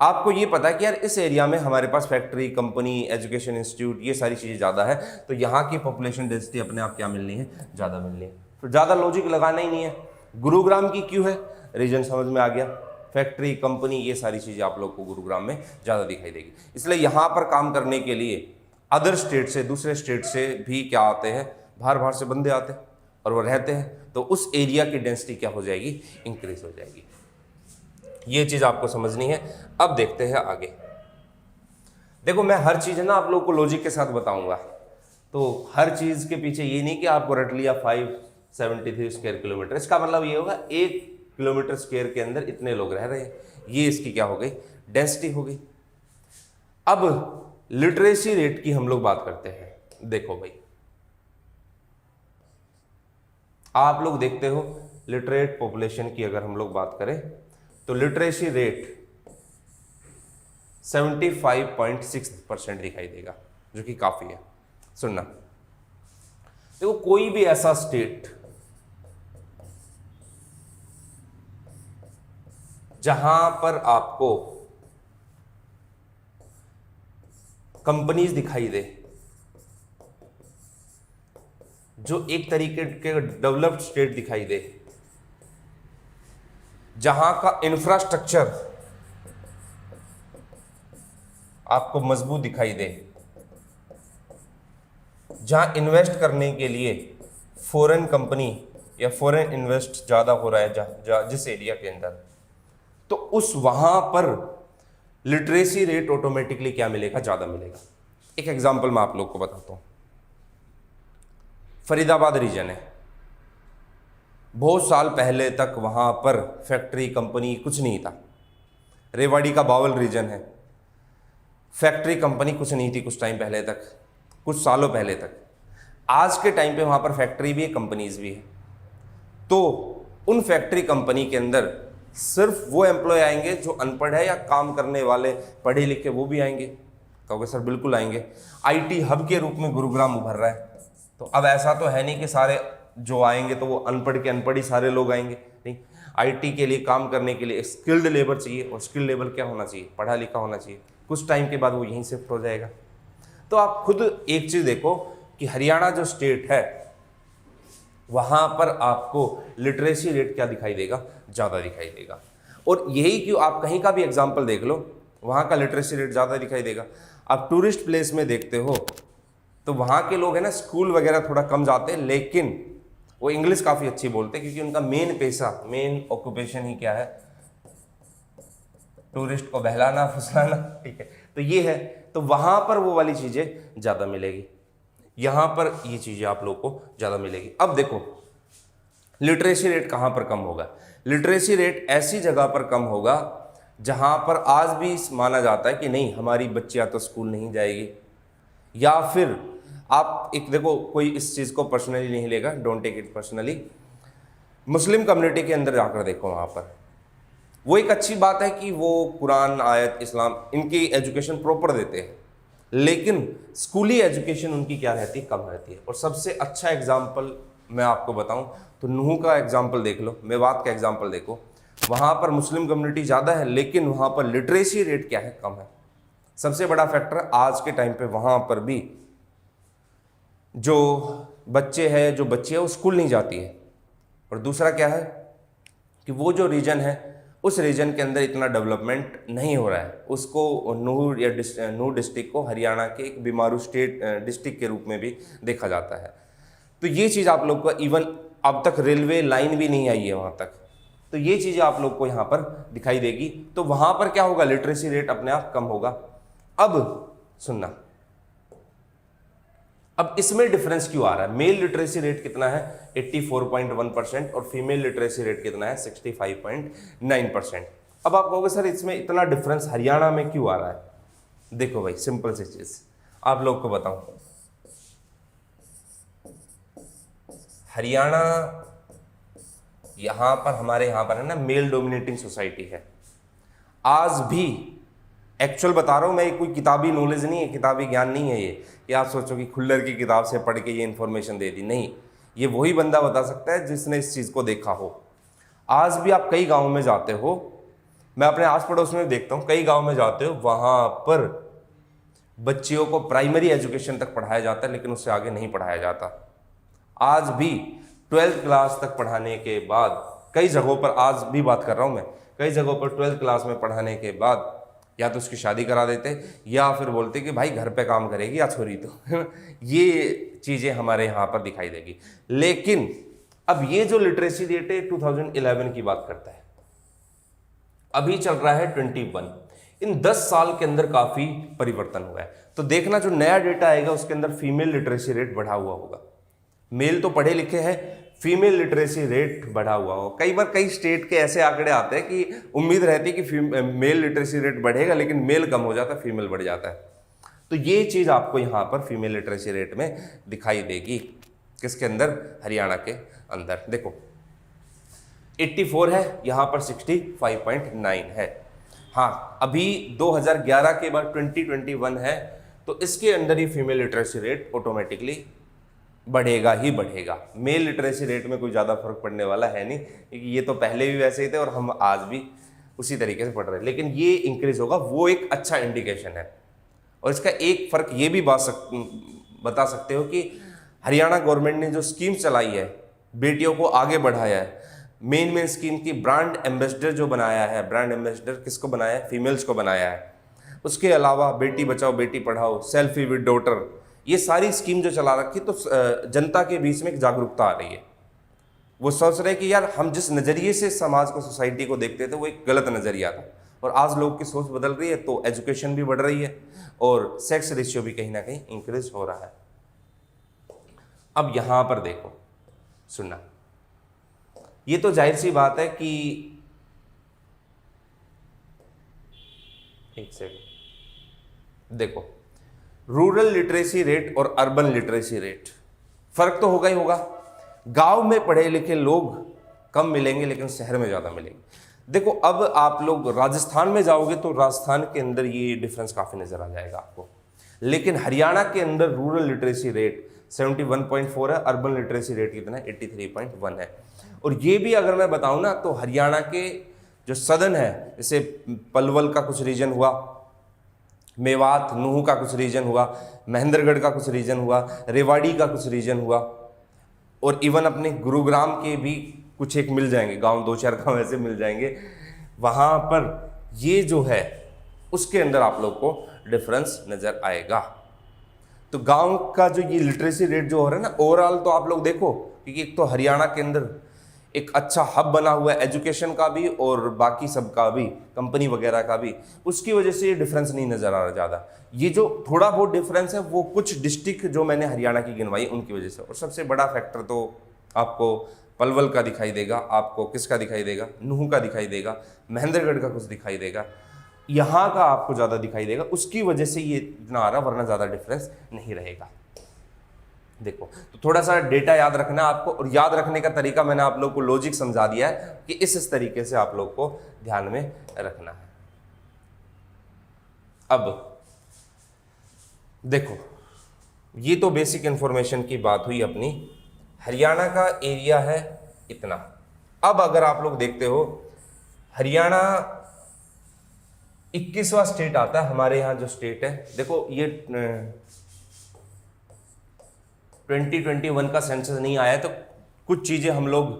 आपको ये पता है कि यार इस एरिया में हमारे पास फैक्ट्री, कंपनी, एजुकेशन इंस्टीट्यूट, ये सारी चीजें ज्यादा है, तो यहाँ की पॉपुलेशन डेंसिटी अपने आप क्या मिलनी है? ज्यादा मिलनी है। तो ज्यादा लॉजिक लगाना ही नहीं है। गुरुग्राम की क्यों है? रीजन समझ में आ गया, फैक्ट्री, कंपनी, ये सारी चीजें आप लोग को गुरुग्राम में ज्यादा दिखाई देगी। इसलिए यहाँ पर काम करने के लिए अदर स्टेट से, दूसरे स्टेट से भी क्या आते हैं? बाहर बाहर से बंदे आते हैं और वो रहते हैं, तो उस एरिया की डेंसिटी क्या हो जाएगी? इंक्रीज हो जाएगी। ये चीज आपको समझनी है। अब देखते हैं आगे। देखो मैं हर चीज है ना आप लोग को लॉजिक के साथ बताऊंगा, तो हर चीज के पीछे ये नहीं कि आपको रट लिया 573 स्क्वायर किलोमीटर, इसका मतलब ये होगा 1 किलोमीटर स्क्वायर के अंदर इतने लोग रह रहे हैं, ये इसकी क्या हो गई? डेंसिटी हो गई। अब लिटरेसी रेट की हम लोग बात करते हैं। देखो भाई, आप लोग देखते हो लिटरेट पॉपुलेशन की अगर हम लोग बात करें तो लिटरेसी रेट 75.6% दिखाई देगा, जो कि काफी है। सुनना, देखो कोई भी ऐसा स्टेट जहां पर आपको कंपनीज दिखाई दे, जो एक तरीके के डेवलप्ड स्टेट दिखाई दे, जहां का इंफ्रास्ट्रक्चर आपको मजबूत दिखाई दे, जहां इन्वेस्ट करने के लिए फॉरेन कंपनी या फॉरेन इन्वेस्ट ज्यादा हो रहा है जिस एरिया के अंदर, तो उस वहां पर लिटरेसी रेट ऑटोमेटिकली क्या मिलेगा? ज्यादा मिलेगा। एक एग्जांपल मैं आप लोग को बताता हूं। फरीदाबाद रीजन है, बहुत साल पहले तक वहां पर फैक्ट्री, कंपनी कुछ नहीं था। रेवाड़ी का बावल रीजन है, फैक्ट्री, कंपनी कुछ नहीं थी कुछ टाइम पहले तक, कुछ सालों पहले तक। आज के टाइम पे वहां पर फैक्ट्री भी है, कंपनीज भी है। तो उन फैक्ट्री, कंपनी के अंदर सिर्फ वो एम्प्लॉय आएंगे जो अनपढ़ है, या काम करने वाले पढ़े लिखे वो भी आएंगे? कहोगे सर बिल्कुल आएंगे। आईटी हब के रूप में गुरुग्राम उभर रहा है, तो अब ऐसा तो है नहीं कि सारे जो आएंगे तो वो अनपढ़ के अनपढ़ ही सारे लोग आएंगे, नहीं। आईटी के लिए, काम करने के लिए स्किल्ड लेबर चाहिए, और स्किल्ड लेबर क्या होना चाहिए? पढ़ा लिखा होना चाहिए। कुछ टाइम के बाद वो यहीं शिफ्ट हो जाएगा। तो आप खुद एक चीज देखो कि हरियाणा जो स्टेट है, वहाँ पर आपको लिटरेसी रेट क्या दिखाई देगा, ज़्यादा दिखाई देगा। और यही क्यों, आप कहीं का भी एग्जाम्पल देख लो, वहाँ का लिटरेसी रेट ज़्यादा दिखाई देगा। आप टूरिस्ट प्लेस में देखते हो तो वहाँ के लोग है ना, स्कूल वगैरह थोड़ा कम जाते हैं, लेकिन वो इंग्लिश काफ़ी अच्छी बोलते हैं, क्योंकि उनका मेन पेशा, मेन ऑक्यूपेशन ही क्या है, टूरिस्ट को बहलाना फुसलाना, ठीक है। तो ये है, तो वहाँ पर वो वाली चीज़ें ज़्यादा मिलेगी, यहाँ पर ये चीज़ें आप लोग को ज़्यादा मिलेगी। अब देखो लिटरेसी रेट कहाँ पर कम होगा, लिटरेसी रेट ऐसी जगह पर कम होगा जहाँ पर आज भी माना जाता है कि नहीं हमारी बच्चियाँ तो स्कूल नहीं जाएगी, या फिर आप एक देखो, कोई इस चीज़ को पर्सनली नहीं लेगा, don't take it personally, Muslim community के अंदर जाकर देखो, वहाँ पर वो एक अच्छी बात है कि वो कुरान, आयत, इस्लाम, इनकी एजुकेशन प्रॉपर देते हैं, लेकिन स्कूली एजुकेशन उनकी क्या रहती है, कम रहती है। और सबसे अच्छा एग्जाम्पल मैं आपको बताऊं तो नूह का एग्जाम्पल देख लो, मेवात का एग्जाम्पल देखो, वहाँ पर मुस्लिम कम्युनिटी ज़्यादा है, लेकिन वहाँ पर लिटरेसी रेट क्या है, कम है। सबसे बड़ा फैक्टर आज के टाइम पे वहाँ पर भी जो बच्चे हैं, जो बच्ची है वो स्कूल नहीं जाती है। और दूसरा क्या है कि वो जो रीजन है, उस रीजन के अंदर इतना डेवलपमेंट नहीं हो रहा है, उसको नूह या नूह डिस्ट्रिक्ट को हरियाणा के एक बीमारू स्टेट डिस्ट्रिक्ट के रूप में भी देखा जाता है। तो ये चीज़ आप लोग को, इवन अब तक रेलवे लाइन भी नहीं आई है वहाँ तक, तो ये चीज़ें आप लोग को यहाँ पर दिखाई देगी। तो वहाँ पर क्या होगा, लिटरेसी रेट अपने आप कम होगा। अब सुनना, अब इसमें डिफरेंस क्यों आ रहा है, मेल लिटरेसी रेट कितना है 84.1% और फीमेल लिटरेसी रेट कितना है 65.9%। अब आप कहोगे सर इसमें इतना डिफरेंस हरियाणा में क्यों आ रहा है, देखो भाई सिंपल सी चीज आप लोग को बताऊं, हरियाणा यहां पर, हमारे यहां पर है ना, मेल डोमिनेटिंग सोसाइटी है आज भी। एक्चुअल बता रहा हूं मैं, कोई किताबी नॉलेज नहीं है, किताबी ज्ञान नहीं है ये कि आप सोचो कि खुल्लर की किताब से पढ़ के ये इन्फॉर्मेशन दे दी, नहीं, ये वही बंदा बता सकता है जिसने इस चीज़ को देखा हो। आज भी आप कई गाँव में जाते हो, मैं अपने आस पड़ोस में देखता हूँ, कई गाँव में जाते हो, वहाँ पर बच्चियों को प्राइमरी एजुकेशन तक पढ़ाया जाता है, लेकिन उससे आगे नहीं पढ़ाया जाता। आज भी 12th क्लास तक पढ़ाने के बाद, कई जगहों पर, आज भी बात कर रहा हूँ मैं, कई जगहों पर 12th क्लास में पढ़ाने के बाद या तो उसकी शादी करा देते, या फिर बोलते कि भाई घर पे काम करेगी या छोरी तो ये चीज़ें हमारे यहाँ पर दिखाई देगी। लेकिन अब ये जो लिटरेसी रेट है 2011 की बात करता है, अभी चल रहा है 21। इन 10 साल के अंदर काफ़ी परिवर्तन हुआ है। तो देखना जो नया डेटा आएगा उसके अंदर फीमेल लिटरेसी रेट बढ़ा हुआ होगा। मेल तो पढ़े लिखे हैं, फीमेल लिटरेसी रेट बढ़ा हुआ हो। कई बार कई स्टेट के ऐसे आंकड़े आते हैं कि उम्मीद रहती है कि मेल लिटरेसी रेट बढ़ेगा, लेकिन मेल कम हो जाता है, फीमेल बढ़ जाता है। तो ये चीज़ आपको यहाँ पर फीमेल लिटरेसी रेट में दिखाई देगी। किसके अंदर, हरियाणा के अंदर। देखो 84 है, यहाँ पर 65.9 है। हाँ, अभी 2011 के बाद 2021 है, तो इसके अंदर ही फीमेल लिटरेसी रेट ऑटोमेटिकली बढ़ेगा ही बढ़ेगा। मेल लिटरेसी रेट में कोई ज़्यादा फर्क पड़ने वाला है नहीं, क्योंकि ये तो पहले भी वैसे ही थे और हम आज भी उसी तरीके से पढ़ रहे हैं, लेकिन ये इंक्रीज होगा, वो एक अच्छा इंडिकेशन है। और इसका एक फ़र्क ये भी बता सकते हो कि हरियाणा गवर्नमेंट ने जो स्कीम चलाई है, बेटियों को आगे बढ़ाया है, मेन स्कीम की ब्रांड एम्बेसडर जो बनाया है, ब्रांड एम्बेसडर किसको बनाया है, फीमेल्स को बनाया है। उसके अलावा Beti Bachao Beti Padhao, selfie with daughter, ये सारी स्कीम जो चला रखी, तो जनता के बीच में एक जागरूकता आ रही है। वो सोच रहे कि यार हम जिस नज़रिए से समाज को, सोसाइटी को देखते थे वो एक गलत नज़रिया था, और आज लोग की सोच बदल रही है, तो एजुकेशन भी बढ़ रही है और सेक्स रेशियो भी कहीं ना कहीं इंक्रीज हो रहा है। अब यहाँ पर देखो, सुनना, ये तो जाहिर सी बात है कि एक सेकंड देखो, रूरल लिटरेसी रेट और अर्बन लिटरेसी रेट, फर्क तो होगा ही होगा। गांव में पढ़े लिखे लोग कम मिलेंगे, लेकिन शहर में ज़्यादा मिलेंगे। देखो अब आप लोग राजस्थान में जाओगे तो राजस्थान के अंदर ये डिफरेंस काफ़ी नज़र आ जाएगा आपको, लेकिन हरियाणा के अंदर रूरल लिटरेसी रेट 71.4 है, अर्बन लिटरेसी रेट कितना है 83.1 है। और ये भी अगर मैं बताऊँ ना, तो हरियाणा के जो सदन है, जैसे पलवल का कुछ रीजन हुआ, मेवात, नूह का कुछ रीजन हुआ, महेंद्रगढ़ का कुछ रीजन हुआ, रेवाड़ी का कुछ रीजन हुआ, और इवन अपने गुरुग्राम के भी कुछ एक मिल जाएंगे गांव, 2-4 गांव ऐसे मिल जाएंगे, वहां पर ये जो है उसके अंदर आप लोग को डिफरेंस नजर आएगा। तो गांव का जो ये लिटरेसी रेट जो हो रहा है ना, ओवरऑल तो आप लोग देखो, क्योंकि एक तो हरियाणा के अंदर एक अच्छा हब बना हुआ है एजुकेशन का भी और बाकी सब का भी, कंपनी वगैरह का भी, उसकी वजह से ये डिफरेंस नहीं नज़र आ रहा ज़्यादा। ये जो थोड़ा बहुत डिफरेंस है वो कुछ डिस्ट्रिक्ट जो मैंने हरियाणा की गिनवाई उनकी वजह से, और सबसे बड़ा फैक्टर तो आपको पलवल का दिखाई देगा, आपको किसका दिखाई देगा, नूह का दिखाई देगा, महेंद्रगढ़ का कुछ दिखाई देगा, यहाँ का आपको ज़्यादा दिखाई देगा, उसकी वजह से ये इतना आ रहा, वरना ज़्यादा डिफरेंस नहीं रहेगा। देखो, तो थोड़ा सा डेटा याद रखना आपको, और याद रखने का तरीका मैंने आप लोग को लॉजिक समझा दिया है कि इस तरीके से आप लोग को ध्यान में रखना है। अब देखो, ये तो बेसिक इंफॉर्मेशन की बात हुई अपनी। हरियाणा का एरिया है इतना। अब अगर आप लोग देखते हो, हरियाणा 21वां स्टेट आता है हमारे यहाँ जो स्टेट है। देखो, ये 2021 का सेंसस नहीं आया, तो कुछ चीज़ें हम लोग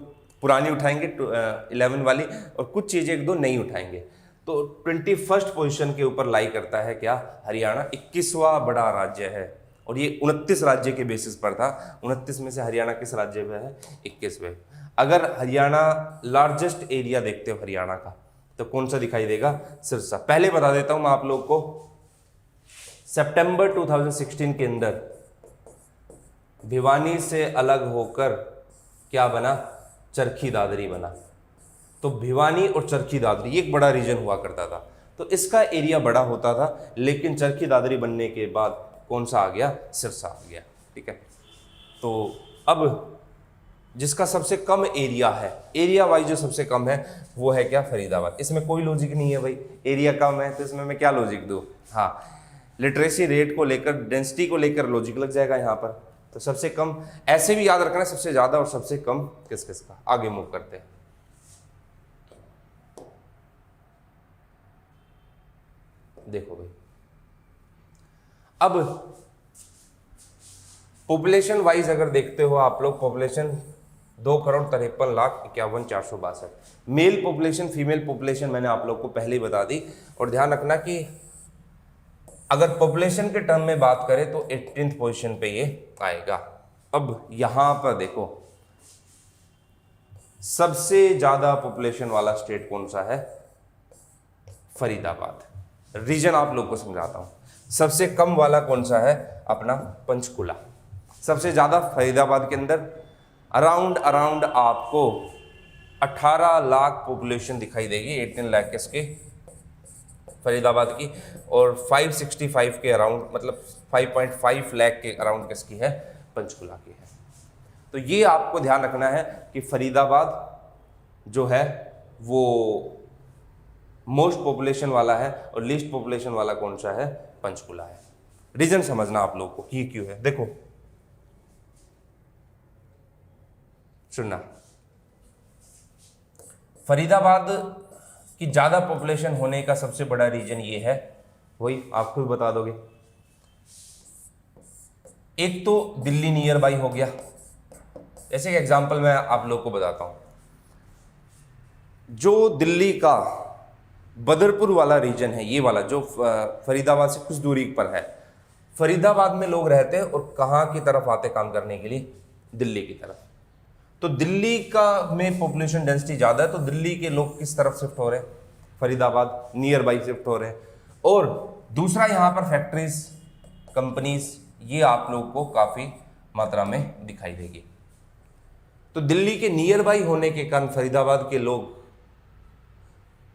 पुरानी उठाएंगे 11 वाली, और कुछ चीज़ें एक दो नहीं उठाएंगे। तो 21st पोजीशन के ऊपर लाई करता है क्या, हरियाणा 21वां बड़ा राज्य है, और ये 29 राज्य के बेसिस पर था। 29 में से हरियाणा किस राज्य में है, 21वें। अगर हरियाणा लार्जेस्ट एरिया देखते हो हरियाणा का, तो कौन सा दिखाई देगा, सिरसा। पहले बता देता हूं मैं आप लोग को, सितंबर 2016 के अंदर भिवानी से अलग होकर क्या बना, चरखी दादरी बना। तो भिवानी और चरखी दादरी एक बड़ा रीजन हुआ करता था, तो इसका एरिया बड़ा होता था, लेकिन चरखी दादरी बनने के बाद कौन सा आ गया, सिरसा आ गया। ठीक है, तो अब जिसका सबसे कम एरिया है, एरिया वाइज जो सबसे कम है वो है क्या, फरीदाबाद। इसमें कोई लॉजिक नहीं है भाई, एरिया कम है तो इसमें मैं क्या लॉजिक दूँ। हाँ, लिटरेसी रेट को लेकर, डेंसिटी को लेकर लॉजिक लग जाएगा यहाँ पर। तो सबसे कम ऐसे भी याद रखना है, सबसे ज़्यादा और सबसे कम किस किस का। आगे मूव करते हैं। देखो भाई, अब पॉपुलेशन वाइज अगर देखते हो आप लोग, population 2,53,51,462। Mail population, female population मैंने आप लोग को पहले ही बता दी। और ध्यान रखना कि अगर पॉपुलेशन के टर्म में बात करें तो 18th पोजीशन पे ये आएगा। अब यहां पर देखो, सबसे ज्यादा पॉपुलेशन वाला स्टेट कौन सा है, फरीदाबाद। रीजन आप लोग को समझाता हूं। सबसे कम वाला कौन सा है, अपना पंचकुला। सबसे ज्यादा फरीदाबाद के अंदर अराउंड आपको 18 लाख पॉपुलेशन दिखाई देगी, 18 लाख इसके फरीदाबाद की, और 565 के अराउंड, मतलब 5.5 लाख के अराउंड किसकी है, पंचकुला की है। तो ये आपको ध्यान रखना है कि फरीदाबाद जो है वो मोस्ट पॉपुलेशन वाला है, और लीस्ट पॉपुलेशन वाला कौन सा है, पंचकुला है। रीजन समझना आप लोग को कि क्यों है। देखो सुनना, फरीदाबाद की ज्यादा पॉपुलेशन होने का सबसे बड़ा रीजन ये है, वही आप खुद बता दोगे। एक तो दिल्ली नियर बाई हो गया। ऐसे एक एग्जांपल मैं आप लोग को बताता हूं, जो दिल्ली का बदरपुर वाला रीजन है, ये वाला जो फरीदाबाद से कुछ दूरी पर है, फरीदाबाद में लोग रहते हैं और कहाँ की तरफ आते काम करने के लिए, दिल्ली की तरफ। तो दिल्ली का में पॉपुलेशन डेंसिटी ज़्यादा है, तो दिल्ली के लोग किस तरफ शिफ्ट हो रहे हैं, फरीदाबाद नियर बाई शिफ्ट हो रहे हैं। और दूसरा यहाँ पर फैक्ट्रीज, कंपनीज, ये आप लोग को काफ़ी मात्रा में दिखाई देगी। तो दिल्ली के नियर बाई होने के कारण फरीदाबाद के लोग,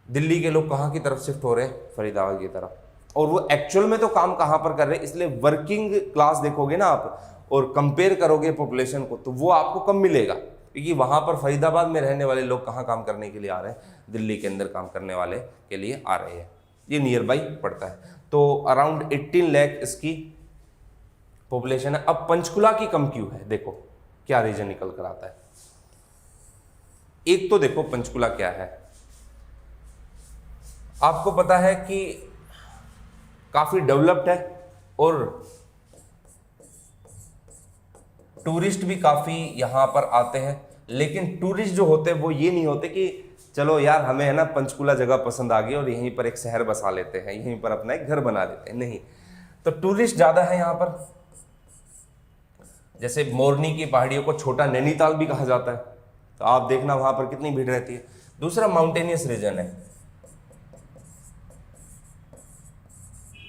दिल्ली के लोग कहाँ की तरफ शिफ्ट हो रहे हैं, फरीदाबाद की तरफ। और वो एक्चुअल में तो काम कहाँ पर कर रहे हैं, इसलिए वर्किंग क्लास देखोगे ना आप और कंपेयर करोगे पॉपुलेशन को, तो वो आपको कम मिलेगा, क्योंकि वहाँ पर फरीदाबाद में रहने वाले लोग कहाँ काम करने के लिए आ रहे हैं, दिल्ली के अंदर काम करने वाले के लिए आ रहे हैं। ये नियर बाई पड़ता है। तो अराउंड 18 लाख इसकी पॉपुलेशन है। अब पंचकुला की कम क्यों है, देखो क्या रीजन निकल कर आता है। एक तो देखो पंचकुला क्या है, आपको पता है कि काफी डेवलप्ड है और टूरिस्ट भी काफ़ी यहाँ पर आते हैं, लेकिन टूरिस्ट जो होते हैं वो ये नहीं होते कि चलो यार हमें है ना पंचकुला जगह पसंद आ गई और यहीं पर एक शहर बसा लेते हैं, यहीं पर अपना एक घर बना लेते हैं, नहीं। तो टूरिस्ट ज़्यादा है यहाँ पर। जैसे मोरनी की पहाड़ियों को छोटा नैनीताल भी कहा जाता है, तो आप देखना वहाँ पर कितनी भीड़ रहती है। दूसरा माउंटेनियस रीजन है,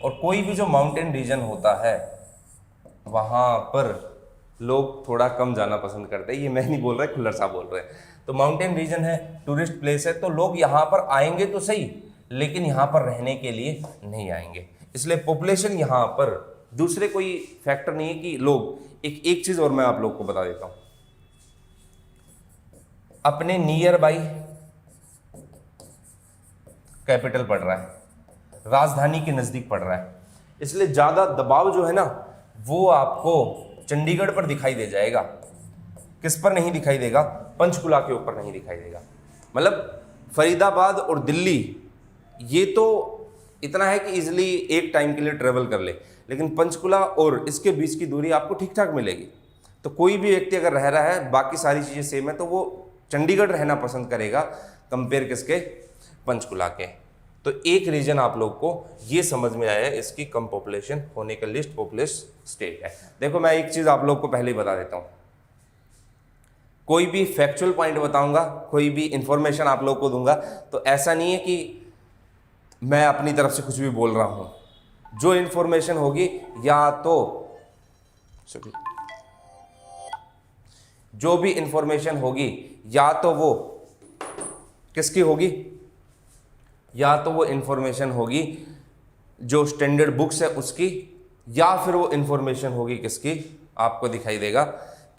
और कोई भी जो माउंटेन रीजन होता है वहाँ पर लोग थोड़ा कम जाना पसंद करते हैं। ये मैं नहीं बोल रहा, खुल्लर साहब बोल रहे हैं। तो माउंटेन रीजन है, टूरिस्ट प्लेस है, तो लोग यहाँ पर आएंगे तो सही, लेकिन यहाँ पर रहने के लिए नहीं आएंगे। इसलिए पॉपुलेशन यहाँ पर, दूसरे कोई फैक्टर नहीं है कि लोग। एक चीज़ और मैं आप लोग को बता देता हूँ, अपने नियर बाई कैपिटल पड़ रहा है, राजधानी के नज़दीक पड़ रहा है, इसलिए ज़्यादा दबाव जो है ना वो आपको चंडीगढ़ पर दिखाई दे जाएगा। किस पर नहीं दिखाई देगा? पंचकुला के ऊपर नहीं दिखाई देगा। मतलब फरीदाबाद और दिल्ली ये तो इतना है कि इजीली एक टाइम के लिए ट्रेवल कर ले, लेकिन पंचकुला और इसके बीच की दूरी आपको ठीक ठाक मिलेगी। तो कोई भी व्यक्ति अगर रह रहा है, बाकी सारी चीज़ें सेम है, तो वो चंडीगढ़ रहना पसंद करेगा कंपेयर किसके? पंचकुला के। तो एक रीजन आप लोग को ये समझ में आया है, इसकी कम पॉपुलेशन होने का लिस्ट पॉपुलस स्टेट है। देखो मैं एक चीज़ आप लोग को पहले ही बता देता हूँ, कोई भी फैक्चुअल पॉइंट बताऊंगा, कोई भी इंफॉर्मेशन आप लोग को दूंगा, तो ऐसा नहीं है कि मैं अपनी तरफ से कुछ भी बोल रहा हूं। जो इंफॉर्मेशन होगी या तो जो भी इंफॉर्मेशन होगी या तो वो किसकी होगी, या तो वो इंफॉर्मेशन होगी जो स्टैंडर्ड बुक्स है उसकी, या फिर वो इंफॉर्मेशन होगी किसकी, आपको दिखाई देगा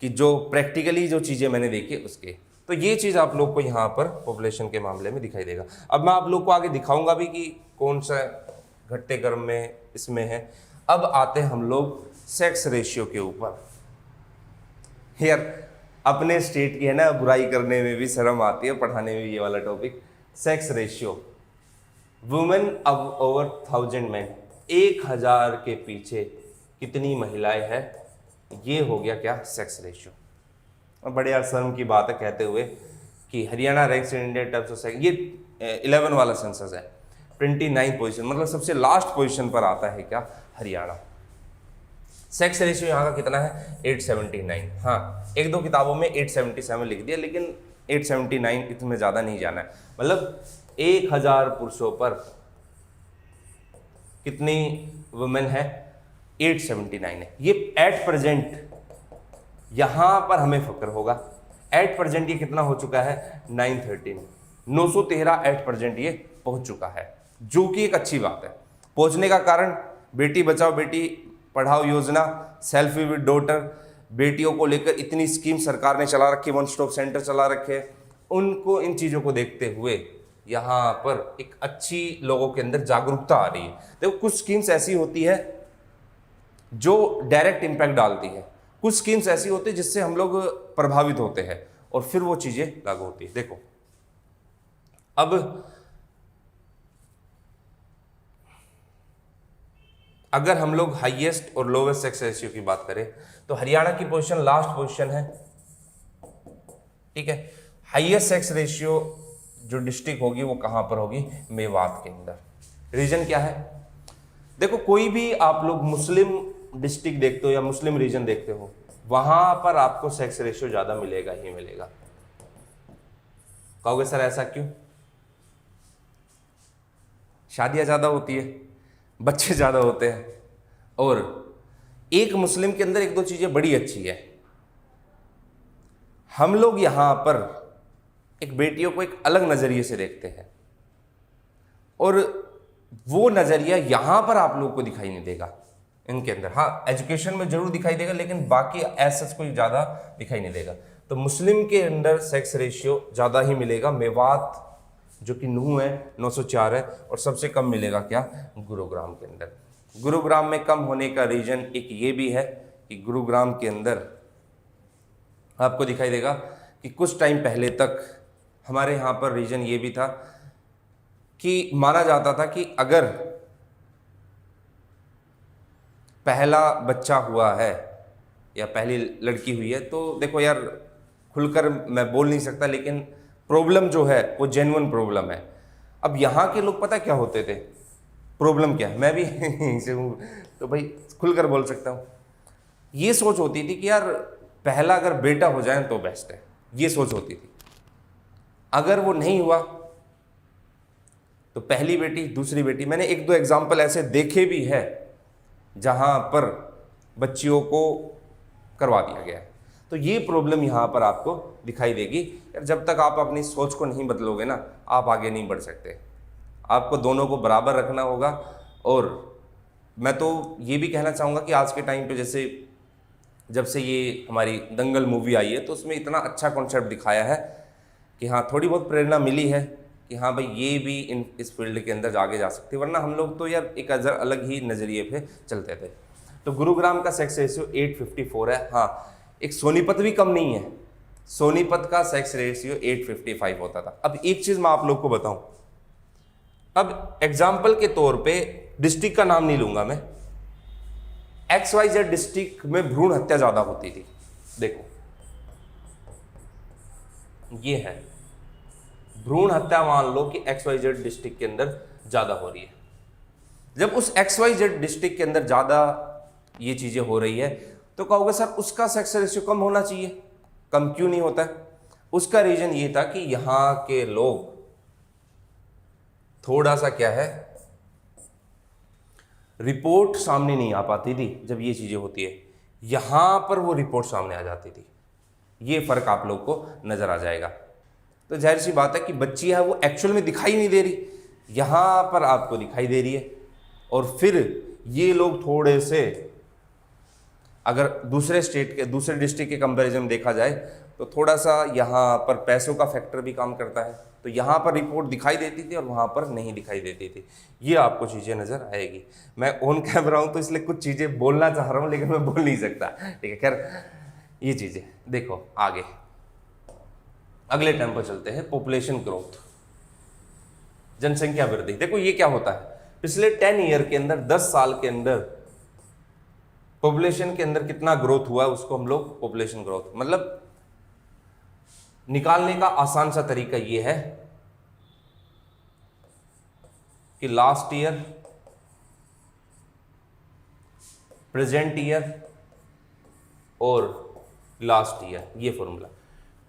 कि जो प्रैक्टिकली जो चीज़ें मैंने देखी उसके। तो ये चीज़ आप लोग को यहाँ पर पॉपुलेशन के मामले में दिखाई देगा। अब मैं आप लोग को आगे दिखाऊंगा भी कि कौन सा घटते क्रम में इसमें है। अब आते हैं हम लोग सेक्स रेशियो के ऊपर। यार अपने स्टेट की है ना बुराई करने में भी शर्म आती है, पढ़ाने में भी ये वाला topic. Sex ratio, women over 1000 man, 1000 के पीछे कितनी महिलाएं हैं, ये हो गया क्या? Sex ratio. और बड़े यार शर्म की बात है कहते हुए कि Haryana ranks in India terms of sex, ये 11 वाला सेंसस है, 29 पोजीशन, मतलब सबसे लास्ट पोजीशन पर आता है क्या? हरियाणा। सेक्स रेशियो यहाँ का कितना है? 879। हाँ, एक दो किताबों में 877 लिख दिया, लेकिन 879 इतने ज़्यादा नहीं जाना है। मतलब 1000 पुरुषों पर कितनी वुमेन है? 879 है। ये एट प्रेजेंट यहां पर हमें फक्र होगा, एट प्रेजेंट ये कितना हो चुका है? 913 एट प्रेजेंट ये पहुंच चुका है, जो कि एक अच्छी बात है। पहुंचने का कारण बेटी बचाओ बेटी पढ़ाओ योजना, सेल्फी विद डॉटर, बेटियों को लेकर इतनी स्कीम सरकार ने चला रखी, वन स्टॉप सेंटर चला रखे, उनको इन चीज़ों को देखते हुए यहाँ पर एक अच्छी लोगों के अंदर जागरूकता आ रही है। देखो कुछ स्कीम्स ऐसी होती है जो डायरेक्ट इम्पैक्ट डालती है, कुछ स्कीम्स ऐसी होती है जिससे हम लोग प्रभावित होते हैं और फिर वो चीज़ें लागू होती है। देखो अब अगर हम लोग हाईएस्ट और लोवेस्ट सेक्स रेशियो की बात करें तो हरियाणा की पोजीशन लास्ट पोजीशन है, ठीक है। हाईएस्ट सेक्स रेशियो जो डिस्ट्रिक्ट होगी वो कहां पर होगी? मेवात के अंदर। रीजन क्या है? देखो कोई भी आप लोग मुस्लिम डिस्ट्रिक्ट देखते हो या मुस्लिम रीजन देखते हो, वहां पर आपको सेक्स रेशियो ज्यादा मिलेगा ही मिलेगा। कहोगे सर ऐसा क्यों? शादियां ज्यादा होती है, बच्चे ज्यादा होते हैं, और एक मुस्लिम के अंदर एक दो चीजें बड़ी अच्छी है। हम लोग यहां पर एक बेटियों को एक अलग नजरिए से देखते हैं, और वो नजरिया यहां पर आप लोग को दिखाई नहीं देगा इनके अंदर। हाँ, एजुकेशन में जरूर दिखाई देगा, लेकिन बाकी ऐसा कोई ज्यादा दिखाई नहीं देगा। तो मुस्लिम के अंदर सेक्स रेशियो ज्यादा ही मिलेगा। मेवात जो कि नूह है 904 है, और सबसे कम मिलेगा क्या? गुरुग्राम के अंदर। गुरुग्राम में कम होने का रीजन एक ये भी है कि गुरुग्राम के अंदर आपको दिखाई देगा कि कुछ टाइम पहले तक हमारे यहाँ पर रीजन ये भी था कि माना जाता था कि अगर पहला बच्चा हुआ है या पहली लड़की हुई है, तो देखो यार खुलकर मैं बोल नहीं सकता, लेकिन प्रॉब्लम जो है वो जेन्युइन प्रॉब्लम है। अब यहाँ के लोग पता क्या होते थे, प्रॉब्लम क्या है, मैं भी यहीं से हूँ तो भाई खुलकर बोल सकता हूँ। ये सोच होती थी कि यार पहला अगर बेटा हो जाए तो बेस्ट है, ये सोच होती थी। अगर वो नहीं हुआ तो पहली बेटी, दूसरी बेटी। मैंने एक दो एग्जाम्पल ऐसे देखे भी है जहाँ पर बच्चियों को करवा दिया गया है। तो ये प्रॉब्लम यहाँ पर आपको दिखाई देगी यार, जब तक आप अपनी सोच को नहीं बदलोगे ना, आप आगे नहीं बढ़ सकते। आपको दोनों को बराबर रखना होगा। और मैं तो ये भी कहना चाहूँगा कि आज के टाइम पे जैसे जब से ये हमारी दंगल मूवी आई है, तो उसमें इतना अच्छा कॉन्सेप्ट दिखाया है कि हाँ थोड़ी बहुत प्रेरणा मिली है कि हाँ भाई ये भी इस फील्ड के अंदर आगे जा सकती है, वरना हम लोग तो यार एक अलग ही नज़रिए पे चलते थे। तो गुरुग्राम का सेक्स रेशियो 854 है। हाँ, एक सोनीपत भी कम नहीं है, सोनीपत का सेक्स रेशियो 855 होता था। अब एक चीज़ मैं आप लोग को बताऊं, अब एग्जाम्पल के तौर पे डिस्ट्रिक्ट का नाम नहीं लूंगा मैं, XYZ डिस्ट्रिक्ट में भ्रूण हत्या ज़्यादा होती थी। देखो ये है भ्रूण हत्या, मान लो कि XYZ डिस्ट्रिक्ट के अंदर ज़्यादा हो रही है। जब उस XYZ डिस्ट्रिक्ट के अंदर ज़्यादा ये चीज़ें हो रही है तो कहोगे सर उसका सेक्स रेशियो कम होना चाहिए, कम क्यों नहीं होता है? उसका रीज़न ये था कि यहाँ के लोग थोड़ा सा क्या है, रिपोर्ट सामने नहीं आ पाती थी जब ये चीज़ें होती है, यहाँ पर वो रिपोर्ट सामने आ जाती थी। ये फ़र्क आप लोग को नज़र आ जाएगा। तो जाहिर सी बात है कि बच्ची है वो एक्चुअल में दिखाई नहीं दे रही, यहाँ पर आपको दिखाई दे रही है। और फिर ये लोग थोड़े से, अगर दूसरे स्टेट के, दूसरे डिस्ट्रिक्ट के कंपैरिजन देखा जाए तो थोड़ा सा यहाँ पर पैसों का फैक्टर भी काम करता है। तो यहाँ पर रिपोर्ट दिखाई देती थी और वहाँ पर नहीं दिखाई देती थी। ये आपको चीज़ें नज़र आएगी। मैं ऑन कैमरा हूँ तो इसलिए कुछ चीज़ें बोलना चाह रहा हूँ लेकिन मैं बोल नहीं सकता, ठीक है। खैर ये चीज़ें देखो आगे, अगले टर्म पर चलते हैं, पॉपुलेशन ग्रोथ, जनसंख्या वृद्धि। देखो ये क्या होता है, पिछले 10 ईयर के अंदर, 10 साल के अंदर पॉपुलेशन के अंदर कितना ग्रोथ हुआ है उसको हम लोग पॉपुलेशन ग्रोथ, मतलब निकालने का आसान सा तरीका ये है कि लास्ट ईयर, प्रेजेंट ईयर और लास्ट ईयर, ये फॉर्मूला।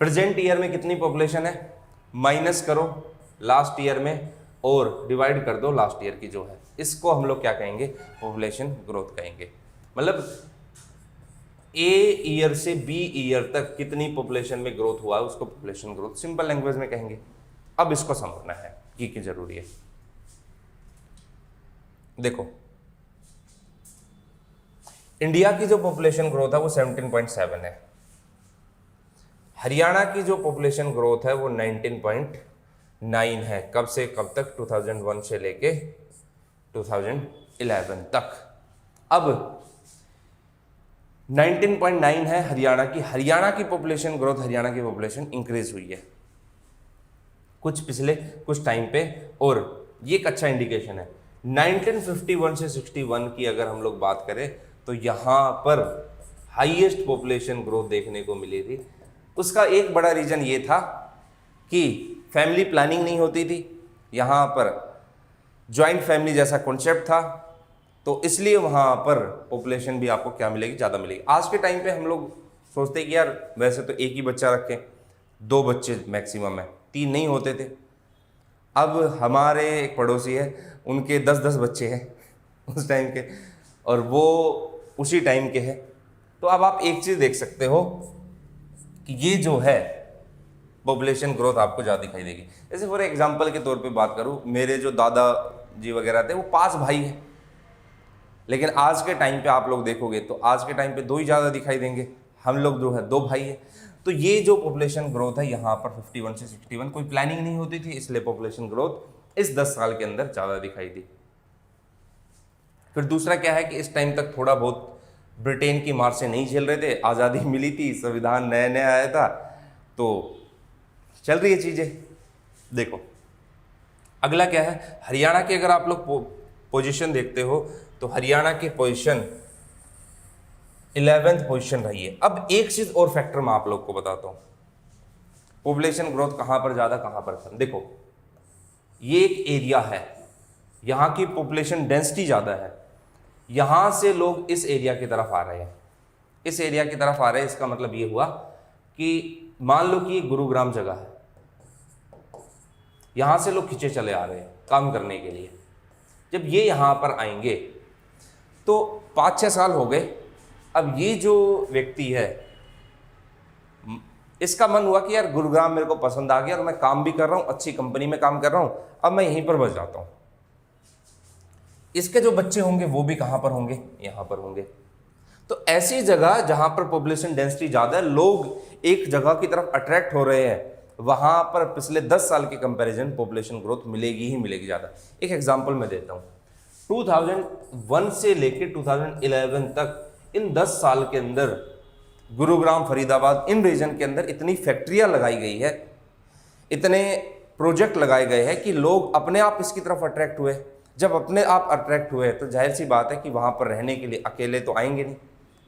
प्रेजेंट ईयर में कितनी पॉपुलेशन है माइनस करो लास्ट ईयर में और डिवाइड कर दो लास्ट ईयर की जो है, इसको हम लोग क्या कहेंगे, पॉपुलेशन ग्रोथ कहेंगे। मतलब ए ईयर से बी ईयर तक कितनी पॉपुलेशन में ग्रोथ हुआ है उसको पॉपुलेशन ग्रोथ सिंपल लैंग्वेज में कहेंगे। अब इसको समझना है कि क्यों जरूरी है। देखो इंडिया की जो पॉपुलेशन ग्रोथ है वो 17.7 है, हरियाणा की जो पॉपुलेशन ग्रोथ है वो 19.9 है। कब से कब तक, 2001 से लेके 2011 तक। अब 19.9 है हरियाणा की, हरियाणा की पॉपुलेशन ग्रोथ, हरियाणा की पॉपुलेशन इंक्रीज हुई है कुछ पिछले कुछ टाइम पे, और ये एक अच्छा इंडिकेशन है। 1951 से 61 की अगर हम लोग बात करें तो यहाँ पर हाईएस्ट पॉपुलेशन ग्रोथ देखने को मिली थी। उसका एक बड़ा रीजन ये था कि फैमिली प्लानिंग नहीं होती थी, यहाँ पर जॉइंट फैमिली जैसा कॉन्सेप्ट था, तो इसलिए वहाँ पर पॉपुलेशन भी आपको क्या मिलेगी, ज़्यादा मिलेगी। आज के टाइम पे हम लोग सोचते हैं कि यार वैसे तो एक ही बच्चा रखें, 2 बच्चे मैक्सिमम है, 3 नहीं होते थे। अब हमारे एक पड़ोसी है, उनके 10-10 बच्चे हैं उस टाइम के, और वो उसी टाइम के हैं। तो अब आप एक चीज़ देख सकते हो कि ये जो है पॉपुलेशन ग्रोथ आपको ज़्यादा दिखाई देगी। जैसे फॉर एग्जांपल के तौर पे बात करूँ, मेरे जो दादा जी वगैरह थे वो 5 भाई हैं, लेकिन आज के टाइम पे आप लोग देखोगे तो आज के टाइम पे 2 ही ज़्यादा दिखाई देंगे। हम लोग जो है 2 भाई हैं। तो ये जो पॉपुलेशन ग्रोथ है यहाँ पर 51 से 61, कोई प्लानिंग नहीं होती थी, इसलिए पॉपुलेशन ग्रोथ इस 10 साल के अंदर ज़्यादा दिखाई दी। फिर दूसरा क्या है कि इस टाइम तक थोड़ा बहुत ब्रिटेन की मार से नहीं झेल रहे थे, आज़ादी मिली थी, संविधान नया नया आया था, तो चल रही है चीज़ें। देखो अगला क्या है, हरियाणा की अगर आप लोग पोजीशन देखते हो तो हरियाणा की पोजीशन 11th पोजीशन रही है। अब एक चीज और फैक्टर मैं आप लोग को बताता हूं, पॉपुलेशन ग्रोथ कहां पर ज्यादा कहां पर कम। देखो ये एक एरिया है, यहां की पॉपुलेशन डेंसिटी ज्यादा है, यहां से लोग इस एरिया की तरफ आ रहे हैं, इस एरिया की तरफ आ रहे हैं। इसका मतलब ये हुआ कि मान लो कि गुरुग्राम जगह है, यहां से लोग खींचे चले आ रहे हैं काम करने के लिए। जब ये यहां पर आएंगे तो 5-6 साल हो गए, अब ये जो व्यक्ति है इसका मन हुआ कि यार गुरुग्राम मेरे को पसंद आ गया और मैं काम भी कर रहा हूं, अच्छी कंपनी में काम कर रहा हूं, अब मैं यहीं पर बस जाता हूं। इसके जो बच्चे होंगे वो भी कहां पर होंगे, यहां पर होंगे। तो ऐसी जगह जहां पर पॉपुलेशन डेंसिटी ज्यादा है, लोग एक जगह की तरफ अट्रैक्ट हो रहे हैं, वहां पर पिछले 10 साल के कंपैरिजन पॉपुलेशन ग्रोथ मिलेगी ही मिलेगी ज्यादा। एक एग्जांपल मैं देता हूं, 2001 से लेकर 2011 तक इन 10 साल के अंदर गुरुग्राम, फरीदाबाद, इन रीजन के अंदर इतनी फैक्ट्रियां लगाई गई है, इतने प्रोजेक्ट लगाए गए हैं कि लोग अपने आप इसकी तरफ अट्रैक्ट हुए। जब अपने आप अट्रैक्ट हुए तो जाहिर सी बात है कि वहां पर रहने के लिए अकेले तो आएंगे नहीं,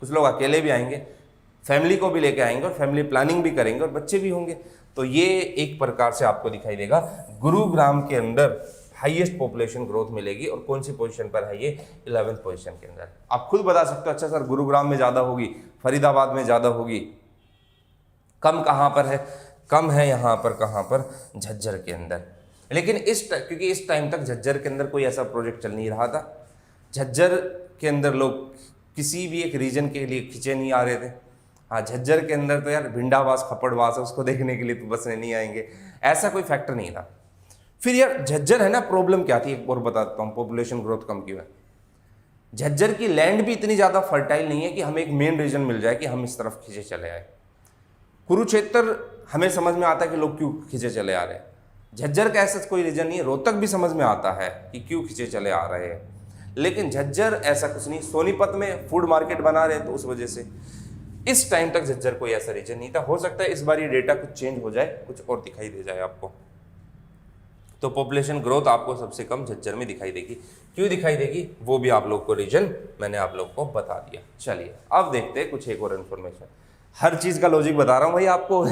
कुछ लोग अकेले भी आएंगे, फैमिली को भी लेके आएंगे और फैमिली प्लानिंग भी करेंगे और बच्चे भी होंगे। तो ये एक प्रकार से आपको दिखाई देगा गुरुग्राम के अंदर हाईएस्ट पॉपुलेशन ग्रोथ मिलेगी। और कौन सी पोजीशन पर है ये, 11th पोजीशन के अंदर। आप खुद बता सकते हो, अच्छा सर गुरुग्राम में ज्यादा होगी, फरीदाबाद में ज्यादा होगी, कम कहां पर है, कम है यहां पर, कहां पर, झज्जर के अंदर। लेकिन क्योंकि इस टाइम तक झज्जर के अंदर कोई ऐसा प्रोजेक्ट चल नहीं रहा था, झज्जर के अंदर लोग किसी भी एक रीजन के लिए खींचे नहीं आ रहे थे। हाँ, झज्जर के अंदर तो यार भिंडावास, खपड़वास है, उसको देखने के लिए तो बसने नहीं आएंगे, ऐसा कोई फैक्टर नहीं था। फिर यार झज्जर है ना, प्रॉब्लम क्या थी एक और बताता हूँ, पॉपुलेशन ग्रोथ कम क्यों है। झज्जर की लैंड भी इतनी ज़्यादा फर्टाइल नहीं है कि हमें एक मेन रीजन मिल जाए कि हम इस तरफ खींचे चले आए। कुरुक्षेत्र हमें समझ में आता है कि लोग क्यों खींचे चले आ रहे हैं, झज्जर का ऐसा कोई रीजन नहीं है। रोहतक भी समझ में आता है कि क्यों खींचे चले आ रहे हैं, लेकिन झज्जर ऐसा कुछ नहीं। सोनीपत में फूड मार्केट बना रहे तो उस वजह से इस टाइम तक झज्जर कोई ऐसा रीजन नहीं था। हो सकता है इस बार ये डेटा कुछ चेंज हो जाए, कुछ और दिखाई दे जाए आपको। तो पॉपुलेशन ग्रोथ आपको सबसे कम झज्जर में दिखाई देगी। क्यों दिखाई देगी वो भी आप लोग को रीजन मैंने आप लोग को बता दिया। चलिए अब देखते हैं कुछ एक और इन्फॉर्मेशन। हर चीज़ का लॉजिक बता रहा हूँ भाई आपको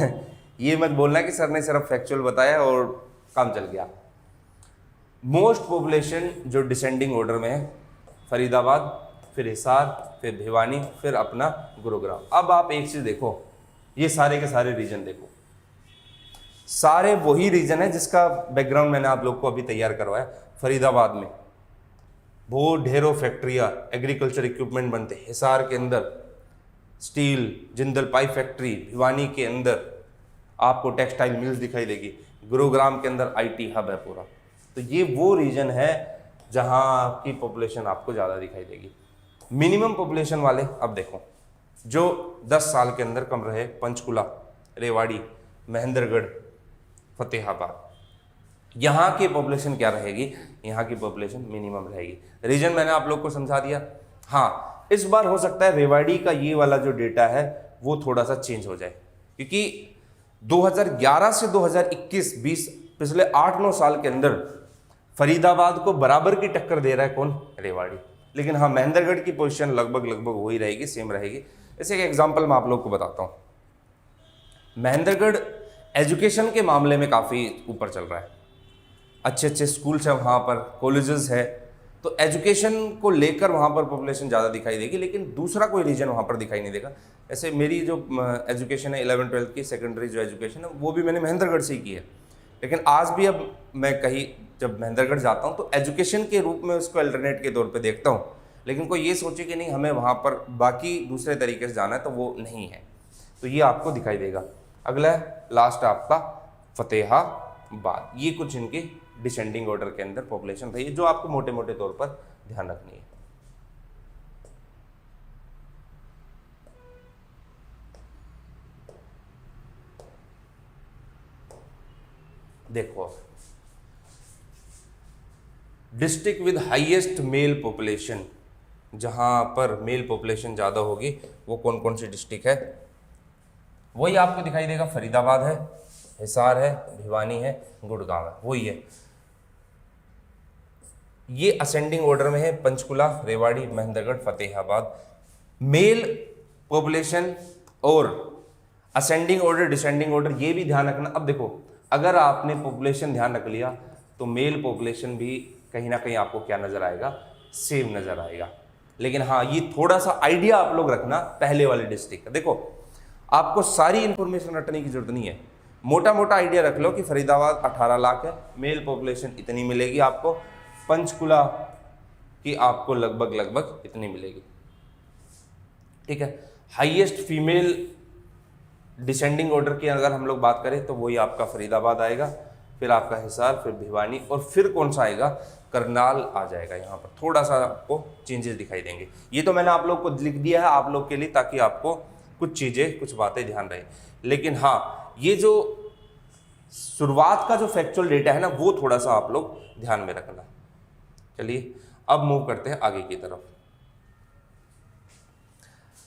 ये मत बोलना कि सर ने सिर्फ फैक्चुअल बताया और काम चल गया। मोस्ट पॉपुलेशन जो डिसेंडिंग ऑर्डर में है, फरीदाबाद, फिर हिसार, फिर भिवानी, फिर अपना गुरुग्राम। अब आप एक चीज़ देखो, ये सारे के सारे रीजन देखो, सारे वही रीजन है जिसका बैकग्राउंड मैंने आप लोग को अभी तैयार करवाया। फरीदाबाद में बहुत ढेरों फैक्ट्रियाँ, एग्रीकल्चर इक्विपमेंट बनते हैं। हिसार के अंदर steel, Jindal pipe factory, Bhiwani के अंदर आपको टेक्सटाइल मिल्स दिखाई देगी, गुरुग्राम के अंदर आईटी हब है पूरा। तो ये वो रीजन है जहाँ की पॉपुलेशन आपको ज़्यादा दिखाई देगी। मिनिमम पॉपुलेशन वाले अब देखो, जो 10 साल के अंदर कम रहे, पंचकुला, रेवाड़ी, महेंद्रगढ़, फतेहाबाद, यहाँ की पॉपुलेशन क्या रहेगी, यहाँ की पॉपुलेशन मिनिमम रहेगी। रीजन मैंने आप लोग को समझा दिया। हाँ, इस बार हो सकता है रेवाड़ी का ये वाला जो डेटा है वो थोड़ा सा चेंज हो जाए, क्योंकि 2011 से 2021-20 पिछले 8-9 साल के अंदर फरीदाबाद को बराबर की टक्कर दे रहा है कौन, रेवाड़ी। लेकिन हाँ, महेंद्रगढ़ की पोजीशन लगभग वही रहेगी, सेम रहेगी। ऐसे एक एग्जांपल मैं आप लोग को बताता हूँ। महेंद्रगढ़ एजुकेशन के मामले में काफ़ी ऊपर चल रहा है, अच्छे अच्छे स्कूल्स हैं वहाँ पर, कॉलेजेस है, तो एजुकेशन को लेकर वहाँ पर पॉपुलेशन ज़्यादा दिखाई देगी। लेकिन दूसरा कोई रीजन वहाँ पर दिखाई नहीं देगा। ऐसे मेरी जो एजुकेशन है 11th-12th की सेकेंडरी जो एजुकेशन है वो भी मैंने महेंद्रगढ़ से ही की है। लेकिन आज भी अब मैं कहीं जब महेंद्रगढ़ जाता हूँ तो एजुकेशन के रूप में उसको अल्टरनेट के तौर पे देखता हूँ। लेकिन कोई ये सोचे कि नहीं हमें वहाँ पर बाकी दूसरे तरीके से जाना है, तो वो नहीं है। तो ये आपको दिखाई देगा। अगला लास्ट आपका फतेहाबाद। ये कुछ इनके डिसेंडिंग ऑर्डर के अंदर पॉपुलेशन रही है जो आपको मोटे मोटे तौर पर ध्यान रखनी है। देखो, district with highest mail population, जहां पर मेल पॉपुलेशन ज़्यादा होगी वो कौन कौन सी डिस्ट्रिक्ट है, वही आपको दिखाई देगा। फरीदाबाद है, हिसार है, भिवानी है, गुड़गांव है, वही है। ये असेंडिंग ऑर्डर में है, पंचकुला, रेवाड़ी, महेंद्रगढ़, फतेहाबाद। मेल पॉपुलेशन और असेंडिंग ऑर्डर डिसेंडिंग ऑर्डर, ये भी ध्यान रखना। अब देखो, अगर आपने पॉपुलेशन ध्यान रख लिया तो मेल पॉपुलेशन भी कहीं ना कहीं आपको क्या नजर आएगा, सेम नजर आएगा। लेकिन हाँ, ये थोड़ा सा आइडिया आप लोग रखना पहले वाले डिस्ट्रिक्ट का। देखो, आपको सारी इंफॉर्मेशन रटने की जरूरत नहीं है, मोटा मोटा आइडिया रख लो कि फरीदाबाद 18 लाख है, मेल पॉपुलेशन इतनी मिलेगी आपको, पंचकुला की आपको लगभग इतनी मिलेगी, ठीक है। हाईएस्ट फीमेल डिसेंडिंग ऑर्डर की अगर हम लोग बात करें तो वही आपका फरीदाबाद आएगा, फिर आपका हिसार, फिर भिवानी, और फिर कौन सा आएगा, करनाल आ जाएगा। यहाँ पर थोड़ा सा आपको चेंजेस दिखाई देंगे। ये तो मैंने आप लोग को लिख दिया है आप लोग के लिए, ताकि आपको कुछ चीज़ें कुछ बातें ध्यान रहे। लेकिन हाँ, ये जो शुरुआत का जो फैक्चुअल डेटा है ना, वो थोड़ा सा आप लोग ध्यान में रखना। चलिए अब मूव करते हैं आगे की तरफ।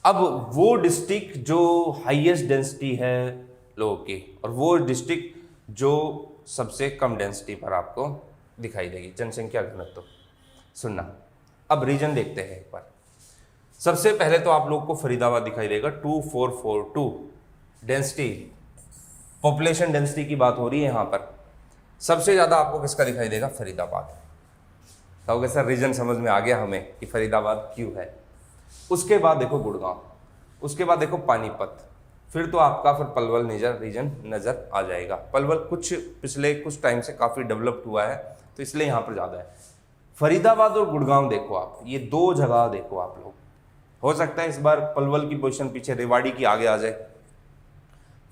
अब वो डिस्ट्रिक्ट जो हाईएस्ट डेंसिटी है लोगों की, और वो डिस्ट्रिक्ट जो सबसे कम डेंसिटी पर आपको दिखाई देगी, जनसंख्या घनत्व। सुनना, अब रीजन देखते हैं एक बार। सबसे पहले तो आप लोग को फरीदाबाद दिखाई देगा 2442 डेंसिटी, पॉपुलेशन डेंसिटी की बात हो रही है यहाँ पर। सबसे ज़्यादा आपको किसका दिखाई देगा, फरीदाबाद। कहोगे सर रीजन समझ में आ गया हमें कि फरीदाबाद क्यों है। उसके बाद देखो गुड़गांव, उसके बाद देखो पानीपत, फिर तो आपका फिर पलवल रीजन नज़र आ जाएगा। पलवल पिछले कुछ टाइम से काफ़ी डेवलप्ड हुआ है, तो इसलिए यहाँ पर ज़्यादा है। फरीदाबाद और गुड़गांव देखो आप, ये दो जगह देखो आप लोग। हो सकता है इस बार पलवल की पोजीशन पीछे रेवाड़ी की आगे आ जाए।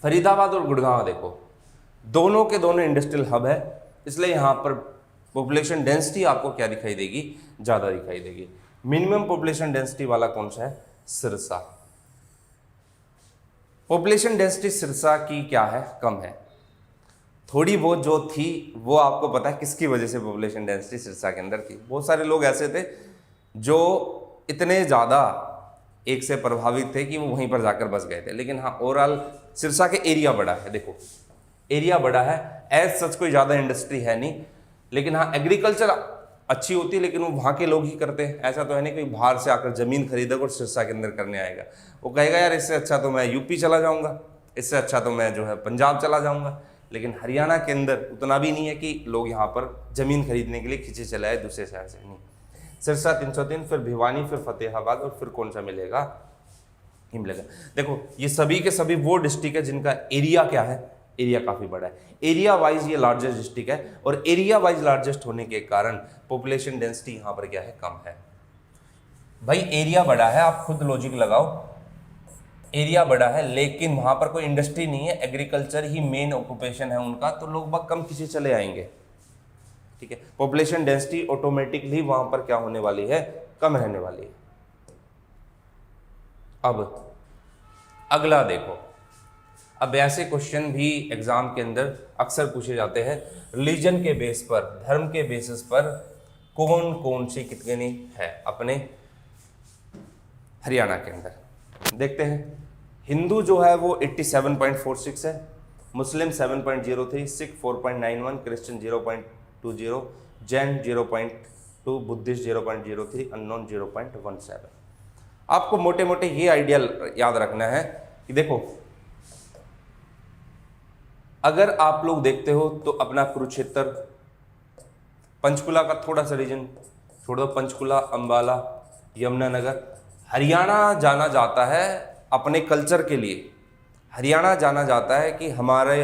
फरीदाबाद और गुड़गांव देखो, दोनों के दोनों इंडस्ट्रियल हब है, इसलिए यहाँ पर पॉपुलेशन डेंसिटी आपको क्या दिखाई देगी, ज़्यादा दिखाई देगी। मिनिमम पॉपुलेशन डेंसिटी वाला कौन सा है, सिरसा। पॉपुलेशन डेंसिटी सिरसा की क्या है, कम है। थोड़ी बहुत जो थी वो आपको पता है किसकी वजह से पॉपुलेशन डेंसिटी सिरसा के अंदर थी। बहुत सारे लोग ऐसे थे जो इतने ज़्यादा एक से प्रभावित थे कि वो वहीं पर जाकर बस गए थे। लेकिन हाँ, ओवरऑल सिरसा के एरिया बड़ा है। देखो एरिया बड़ा है, एज सच कोई ज़्यादा इंडस्ट्री है नहीं, लेकिन हाँ एग्रीकल्चर अच्छी होती है, लेकिन वो वहाँ के लोग ही करते हैं। ऐसा तो है नहीं कोई बाहर से आकर ज़मीन खरीदेगा और सिरसा के अंदर करने आएगा। वो कहेगा यार इससे अच्छा तो मैं यूपी चला जाऊँगा, इससे अच्छा तो मैं जो है पंजाब चला जाऊँगा। लेकिन हरियाणा के अंदर उतना भी नहीं है कि लोग यहाँ पर ज़मीन खरीदने के लिए खींचे चले आए दूसरे शहर से, नहीं। सिरसा 303, फिर भिवानी, फिर फतेहाबाद, और फिर कौन सा मिलेगा, ही मिलेगा। देखो ये सभी के सभी वो डिस्ट्रिक्ट है जिनका एरिया क्या है, एरिया काफ़ी बड़ा है। एरिया वाइज ये लार्जेस्ट डिस्ट्रिक्ट है, और एरिया वाइज लार्जेस्ट होने के कारण पॉपुलेशन डेंसिटी यहाँ पर क्या है, कम है। भाई एरिया बड़ा है, आप खुद लॉजिक लगाओ, एरिया बड़ा है लेकिन वहाँ पर कोई इंडस्ट्री नहीं है, एग्रीकल्चर ही मेन ऑक्यूपेशन है उनका, तो लोग बहुत कम किसी चले आएंगे, ठीक है। पॉपुलेशन डेंसिटी ऑटोमेटिकली वहाँ पर क्या होने वाली है, कम रहने वाली है। अब अगला देखो, अब ऐसे क्वेश्चन भी एग्जाम के अंदर अक्सर पूछे जाते हैं, रिलीजन के बेस पर, धर्म के बेसिस पर कौन कौन सी कितनी है अपने हरियाणा के अंदर। देखते हैं, हिंदू जो है वो 87.46 है, मुस्लिम 7.03, Sikh 4.91, Christian 0.20, Jain 0.2, Buddhist 0.03, unknown 0.17। आपको मोटे मोटे ये आइडिया याद रखना है कि देखो अगर आप लोग देखते हो तो अपना कुरुक्षेत्र, पंचकुला का थोड़ा सा रीजन छोड़ दो, पंचकुला, अंबाला, यमुनानगर, हरियाणा जाना जाता है अपने कल्चर के लिए। हरियाणा जाना जाता है कि हमारे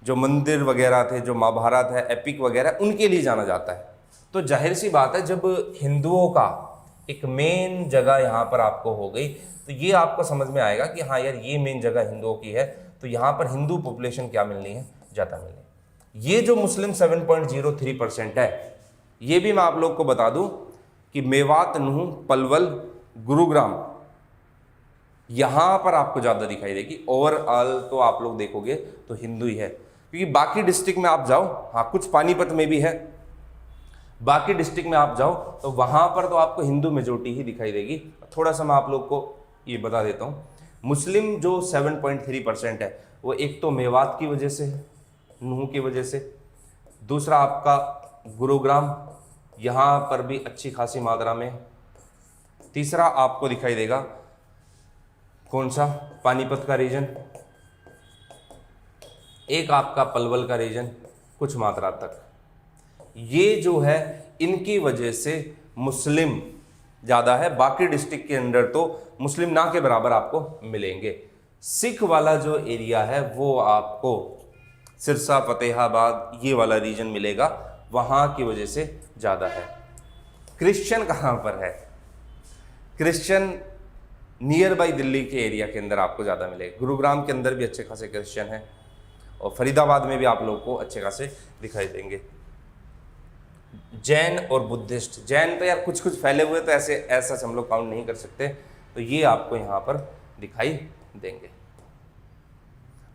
जो मंदिर वगैरह थे, जो महाभारत है, एपिक वगैरह, उनके लिए जाना जाता है। तो जाहिर सी बात है जब हिंदुओं का एक मेन जगह यहाँ पर आपको हो गई तो ये आपको समझ में आएगा कि हाँ यार ये मेन जगह हिंदुओं की है, तो यहाँ पर हिंदू पॉपुलेशन क्या मिलनी है, ज़्यादा मिलनी है। ये जो मुस्लिम 7.03% है, ये भी मैं आप लोग को बता दूं कि मेवात, नूह, पलवल, गुरुग्राम, यहाँ पर आपको ज़्यादा दिखाई देगी। ओवरऑल तो आप लोग देखोगे तो हिंदू ही है, क्योंकि बाकी डिस्ट्रिक्ट में आप जाओ, हाँ कुछ पानीपत में भी है, बाकी डिस्ट्रिक्ट में आप जाओ तो वहाँ पर तो आपको हिंदू मेजोरिटी ही दिखाई देगी। थोड़ा सा मैं आप लोग को ये बता देता हूँ, मुस्लिम जो 7.3% है वो एक तो मेवात की वजह से, नूह की वजह से, दूसरा आपका गुरुग्राम, यहाँ पर भी अच्छी खासी मात्रा में, तीसरा आपको दिखाई देगा कौन सा? पानीपत का रीजन, एक आपका पलवल का रीजन कुछ मात्रा तक। ये जो है इनकी वजह से मुस्लिम ज़्यादा है, बाकी डिस्ट्रिक्ट के अंदर तो मुस्लिम ना के बराबर आपको मिलेंगे। सिख वाला जो एरिया है वो आपको सिरसा, फतेहाबाद, ये वाला रीजन मिलेगा, वहाँ की वजह से ज़्यादा है। क्रिश्चियन कहाँ पर है? क्रिश्चियन नियर बाई दिल्ली के एरिया के अंदर आपको ज़्यादा मिलेगा। गुरुग्राम के अंदर भी अच्छे खासे क्रिश्चियन हैं और फरीदाबाद में भी आप लोगों को अच्छे खासे दिखाई देंगे। जैन और बुद्धिस्ट, जैन तो यार कुछ कुछ फैले हुए, तो ऐसा हम लोग काउंट नहीं कर सकते, तो ये आपको यहाँ पर दिखाई देंगे।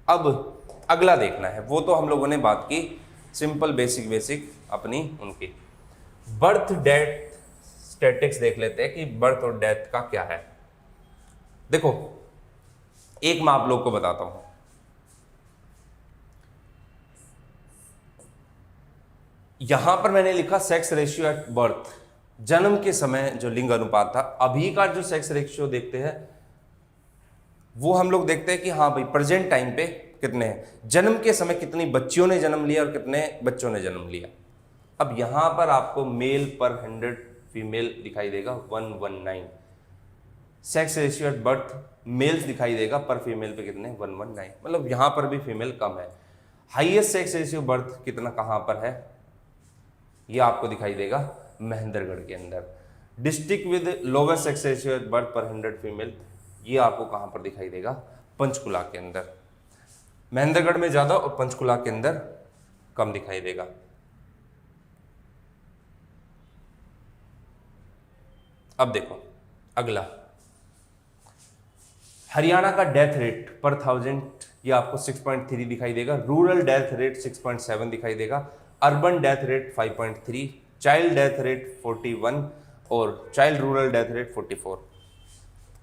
अब अगला देखना है, वो तो हम लोगों ने बात की सिंपल बेसिक अपनी उनकी। बर्थ डेथ स्टैटिक्स देख लेते हैं कि बर्थ और डेथ का क्या है। देखो एक मैं आप लोग को बताता हूं, यहां पर मैंने लिखा सेक्स रेशियो एट बर्थ, जन्म के समय जो लिंग अनुपात था। अभी का जो सेक्स रेशियो देखते हैं वो हम लोग देखते हैं कि हाँ भाई प्रेजेंट टाइम पे कितने हैं, जन्म के समय कितनी बच्चियों ने जन्म लिया और कितने बच्चों ने जन्म लिया। अब यहां पर आपको मेल पर 100 फीमेल दिखाई देगा 119, sex ratio at birth males दिखाई देगा पर फीमेल पे कितने 119, मतलब यहां पर भी फीमेल कम है। हाईएस्ट सेक्स रेशियो बर्थ कितना कहां पर है, ये आपको दिखाई देगा महेंद्रगढ़ के अंदर। District with lowest sex ratio at birth पर 100 फीमेल, ये आपको कहां पर दिखाई देगा, पंचकुला के अंदर। महेंद्रगढ़ में ज्यादा और पंचकुला के अंदर कम दिखाई देगा। अब देखो अगला, हरियाणा का डेथ रेट पर 1000 ये आपको 6.3 दिखाई देगा, रूरल डेथ रेट 6.7 दिखाई देगा, urban death rate 5.3, child death rate 41 और child rural death rate 44।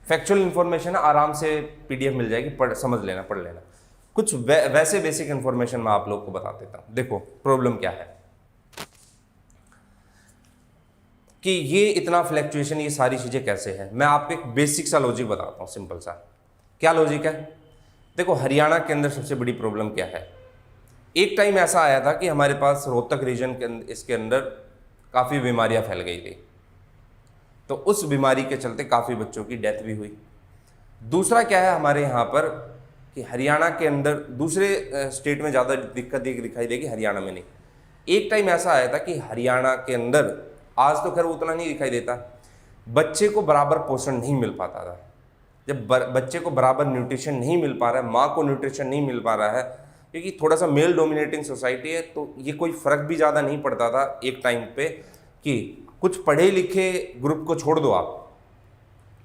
Factual information आराम से पीडीएफ मिल जाएगी, समझ लेना, पढ़ लेना। कुछ वैसे बेसिक इंफॉर्मेशन मैं आप लोग को बता देता हूं। देखो प्रॉब्लम क्या है कि ये इतना फ्लैक्चुएशन, ये सारी चीजें कैसे है, मैं आपको एक बेसिक सा लॉजिक बताता हूं, सिंपल सा। क्या लॉजिक है? देखो हरियाणा के अंदर सबसे बड़ी प्रॉब्लम क्या है, एक टाइम ऐसा आया था कि हमारे पास रोहतक रीजन के अंदर, इसके अंदर काफ़ी बीमारियां फैल गई थी, तो उस बीमारी के चलते काफ़ी बच्चों की डेथ भी हुई। दूसरा क्या है हमारे यहाँ पर कि हरियाणा के अंदर, दूसरे स्टेट में ज़्यादा दिक्कत दिखाई देगी, हरियाणा में नहीं। एक टाइम ऐसा आया था कि हरियाणा के अंदर, आज तो खैर उतना नहीं दिखाई देता, बच्चे को बराबर पोषण नहीं मिल पाता था। जब बच्चे को बराबर न्यूट्रिशन नहीं मिल पा रहा है, माँ को न्यूट्रिशन नहीं मिल पा रहा है, क्योंकि थोड़ा सा मेल डोमिनेटिंग सोसाइटी है, तो ये कोई फ़र्क भी ज़्यादा नहीं पड़ता था एक टाइम पे कि कुछ पढ़े लिखे ग्रुप को छोड़ दो, आप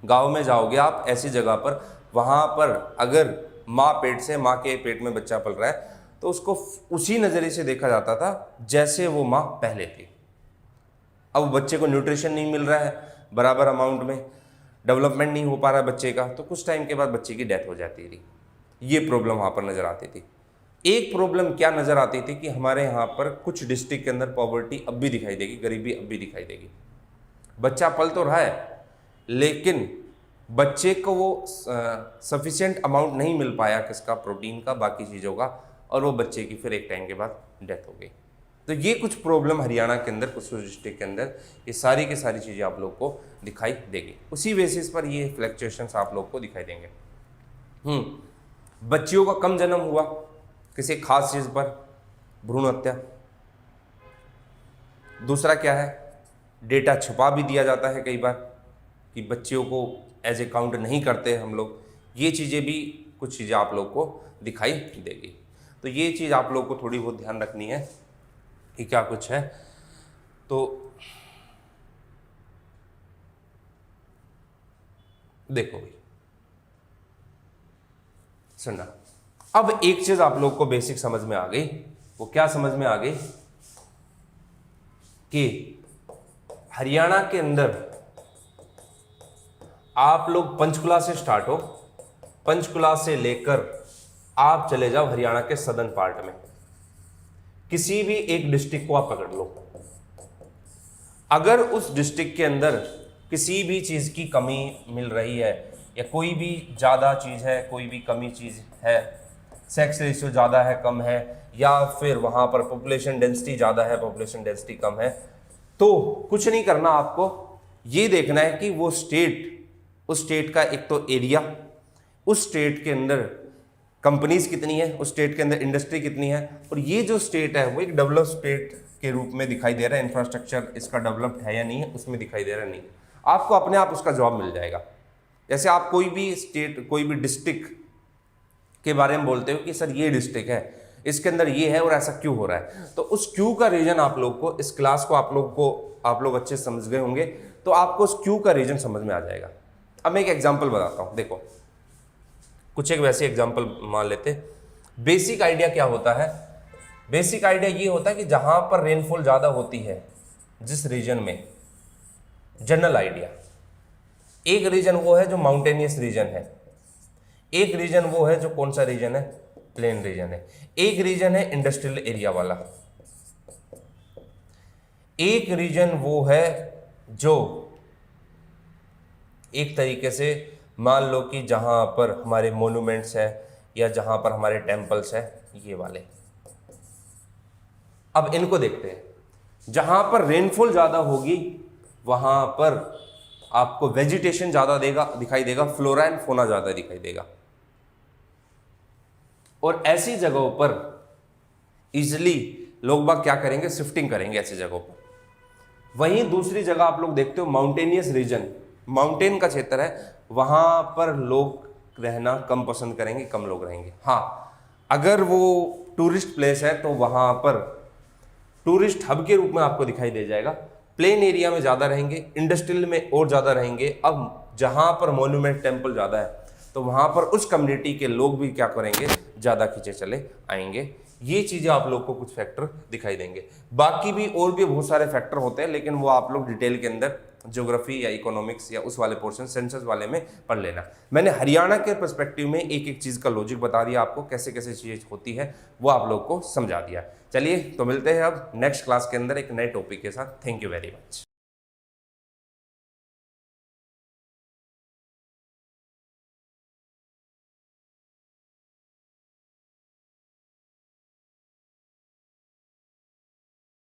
गांव में जाओगे आप ऐसी जगह पर, वहाँ पर अगर माँ के पेट में बच्चा पल रहा है तो उसको उसी नज़रिए से देखा जाता था जैसे वो माँ पहले थी। अब बच्चे को न्यूट्रिशन नहीं मिल रहा है बराबर अमाउंट में, डेवलपमेंट नहीं हो पा रहा है बच्चे का, तो कुछ टाइम के बाद बच्चे की डेथ हो जाती थी। ये प्रॉब्लम वहाँ पर नज़र आती थी। एक प्रॉब्लम क्या नज़र आती थी कि हमारे यहाँ पर कुछ डिस्ट्रिक्ट के अंदर पॉवर्टी अब भी दिखाई देगी, गरीबी अब भी दिखाई देगी। बच्चा पल तो रहा है लेकिन बच्चे को वो सफिशिएंट अमाउंट नहीं मिल पाया, किसका, प्रोटीन का, बाकी चीज़ों का, और वो बच्चे की फिर एक टाइम के बाद डेथ हो गई। तो ये कुछ प्रॉब्लम हरियाणा के अंदर, कुछ डिस्ट्रिक्ट के अंदर, ये सारी की सारी चीज़ें आप लोग को दिखाई देगी। उसी बेसिस पर ये फ्लक्चुएशंस आप लोग को दिखाई देंगे। बच्चियों का कम जन्म हुआ किसी खास चीज़ पर, भ्रूण हत्या। दूसरा क्या है, डेटा छुपा भी दिया जाता है कई बार कि बच्चियों को एज ए काउंट नहीं करते हम लोग। ये चीज़ें भी, कुछ चीज़ें आप लोग को दिखाई देगी। तो ये चीज़ आप लोग को थोड़ी बहुत ध्यान रखनी है कि क्या कुछ है। तो देखो भाई सुनना, अब एक चीज आप लोग को बेसिक समझ में आ गई। वो क्या समझ में आ गई कि हरियाणा के अंदर आप लोग पंचकुला से स्टार्ट हो, पंचकुला से लेकर आप चले जाओ हरियाणा के सदर्न पार्ट में, किसी भी एक डिस्ट्रिक्ट को आप पकड़ लो। अगर उस डिस्ट्रिक्ट के अंदर किसी भी चीज की कमी मिल रही है या कोई भी ज़्यादा चीज़ है, कोई भी कमी चीज़ है, सेक्स रेशियो ज़्यादा है कम है, या फिर वहाँ पर पॉपुलेशन डेंसिटी ज़्यादा है पॉपुलेशन डेंसिटी कम है, तो कुछ नहीं करना, आपको ये देखना है कि वो स्टेट, उस स्टेट का एक तो एरिया, उस स्टेट के अंदर कंपनीज कितनी है, उस स्टेट के अंदर इंडस्ट्री कितनी है, और ये जो स्टेट है वो एक डेवलप्ड स्टेट के रूप में दिखाई दे रहा है, इंफ्रास्ट्रक्चर इसका डेवलप्ड है या नहीं है उसमें दिखाई दे रहा नहीं, आपको अपने आप उसका जवाब मिल जाएगा। जैसे आप कोई भी स्टेट, कोई भी डिस्ट्रिक्ट के बारे में बोलते हो कि सर ये डिस्ट्रिक्ट है, इसके अंदर ये है और ऐसा क्यों हो रहा है, तो उस क्यों का रीजन आप लोग को, इस क्लास को आप लोग अच्छे समझ गए होंगे, तो आपको उस क्यों का रीजन समझ में आ जाएगा। अब मैं एक एग्जांपल बताता हूं, देखो कुछ एक वैसे एग्जांपल मान लेते। बेसिक आइडिया क्या होता है, बेसिक आइडिया ये होता है कि जहां पर रेनफॉल ज्यादा होती है जिस रीजन में, जनरल आइडिया, एक रीजन वो है जो माउंटेनियस रीजन है, एक रीजन वो है जो कौन सा रीजन है, प्लेन रीजन है, एक रीजन है इंडस्ट्रियल एरिया वाला, एक रीजन वो है जो एक तरीके से मान लो कि जहां पर हमारे मोन्यूमेंट्स है या जहां पर हमारे टेम्पल्स है, ये वाले। अब इनको देखते हैं, जहां पर रेनफॉल ज्यादा होगी वहां पर आपको वेजिटेशन ज्यादा दिखाई देगा, फ्लोरा एंड फोना ज्यादा दिखाई देगा, और ऐसी जगहों पर इजिली लोग बाग क्या करेंगे, शिफ्टिंग करेंगे ऐसी जगहों पर। वहीं दूसरी जगह आप लोग देखते हो माउंटेनियस रीजन, माउंटेन का क्षेत्र है, वहां पर लोग रहना कम पसंद करेंगे, कम लोग रहेंगे। हाँ, अगर वो टूरिस्ट प्लेस है तो वहां पर टूरिस्ट हब के रूप में आपको दिखाई दे जाएगा, प्लेन एरिया में ज़्यादा रहेंगे, इंडस्ट्रियल में और ज़्यादा रहेंगे। अब जहाँ पर मोन्यूमेंट टेम्पल ज़्यादा है तो वहाँ पर उस कम्युनिटी के लोग भी क्या करेंगे, ज़्यादा खींचे चले आएंगे। ये चीज़ें आप लोग को कुछ फैक्टर दिखाई देंगे, बाकी भी और भी बहुत सारे फैक्टर होते हैं, लेकिन वो आप लोग डिटेल के अंदर ज्योग्राफी या इकोनॉमिक्स या उस वाले पोर्शन सेंसस वाले में पढ़ लेना। मैंने हरियाणा के पर्सपेक्टिव में एक एक चीज़ का लॉजिक बता दिया आपको, कैसे कैसे चीज़ होती है वो आप लोग को समझा दिया। चलिए तो मिलते हैं अब नेक्स्ट क्लास के अंदर एक नए टॉपिक के साथ। Thank you very much.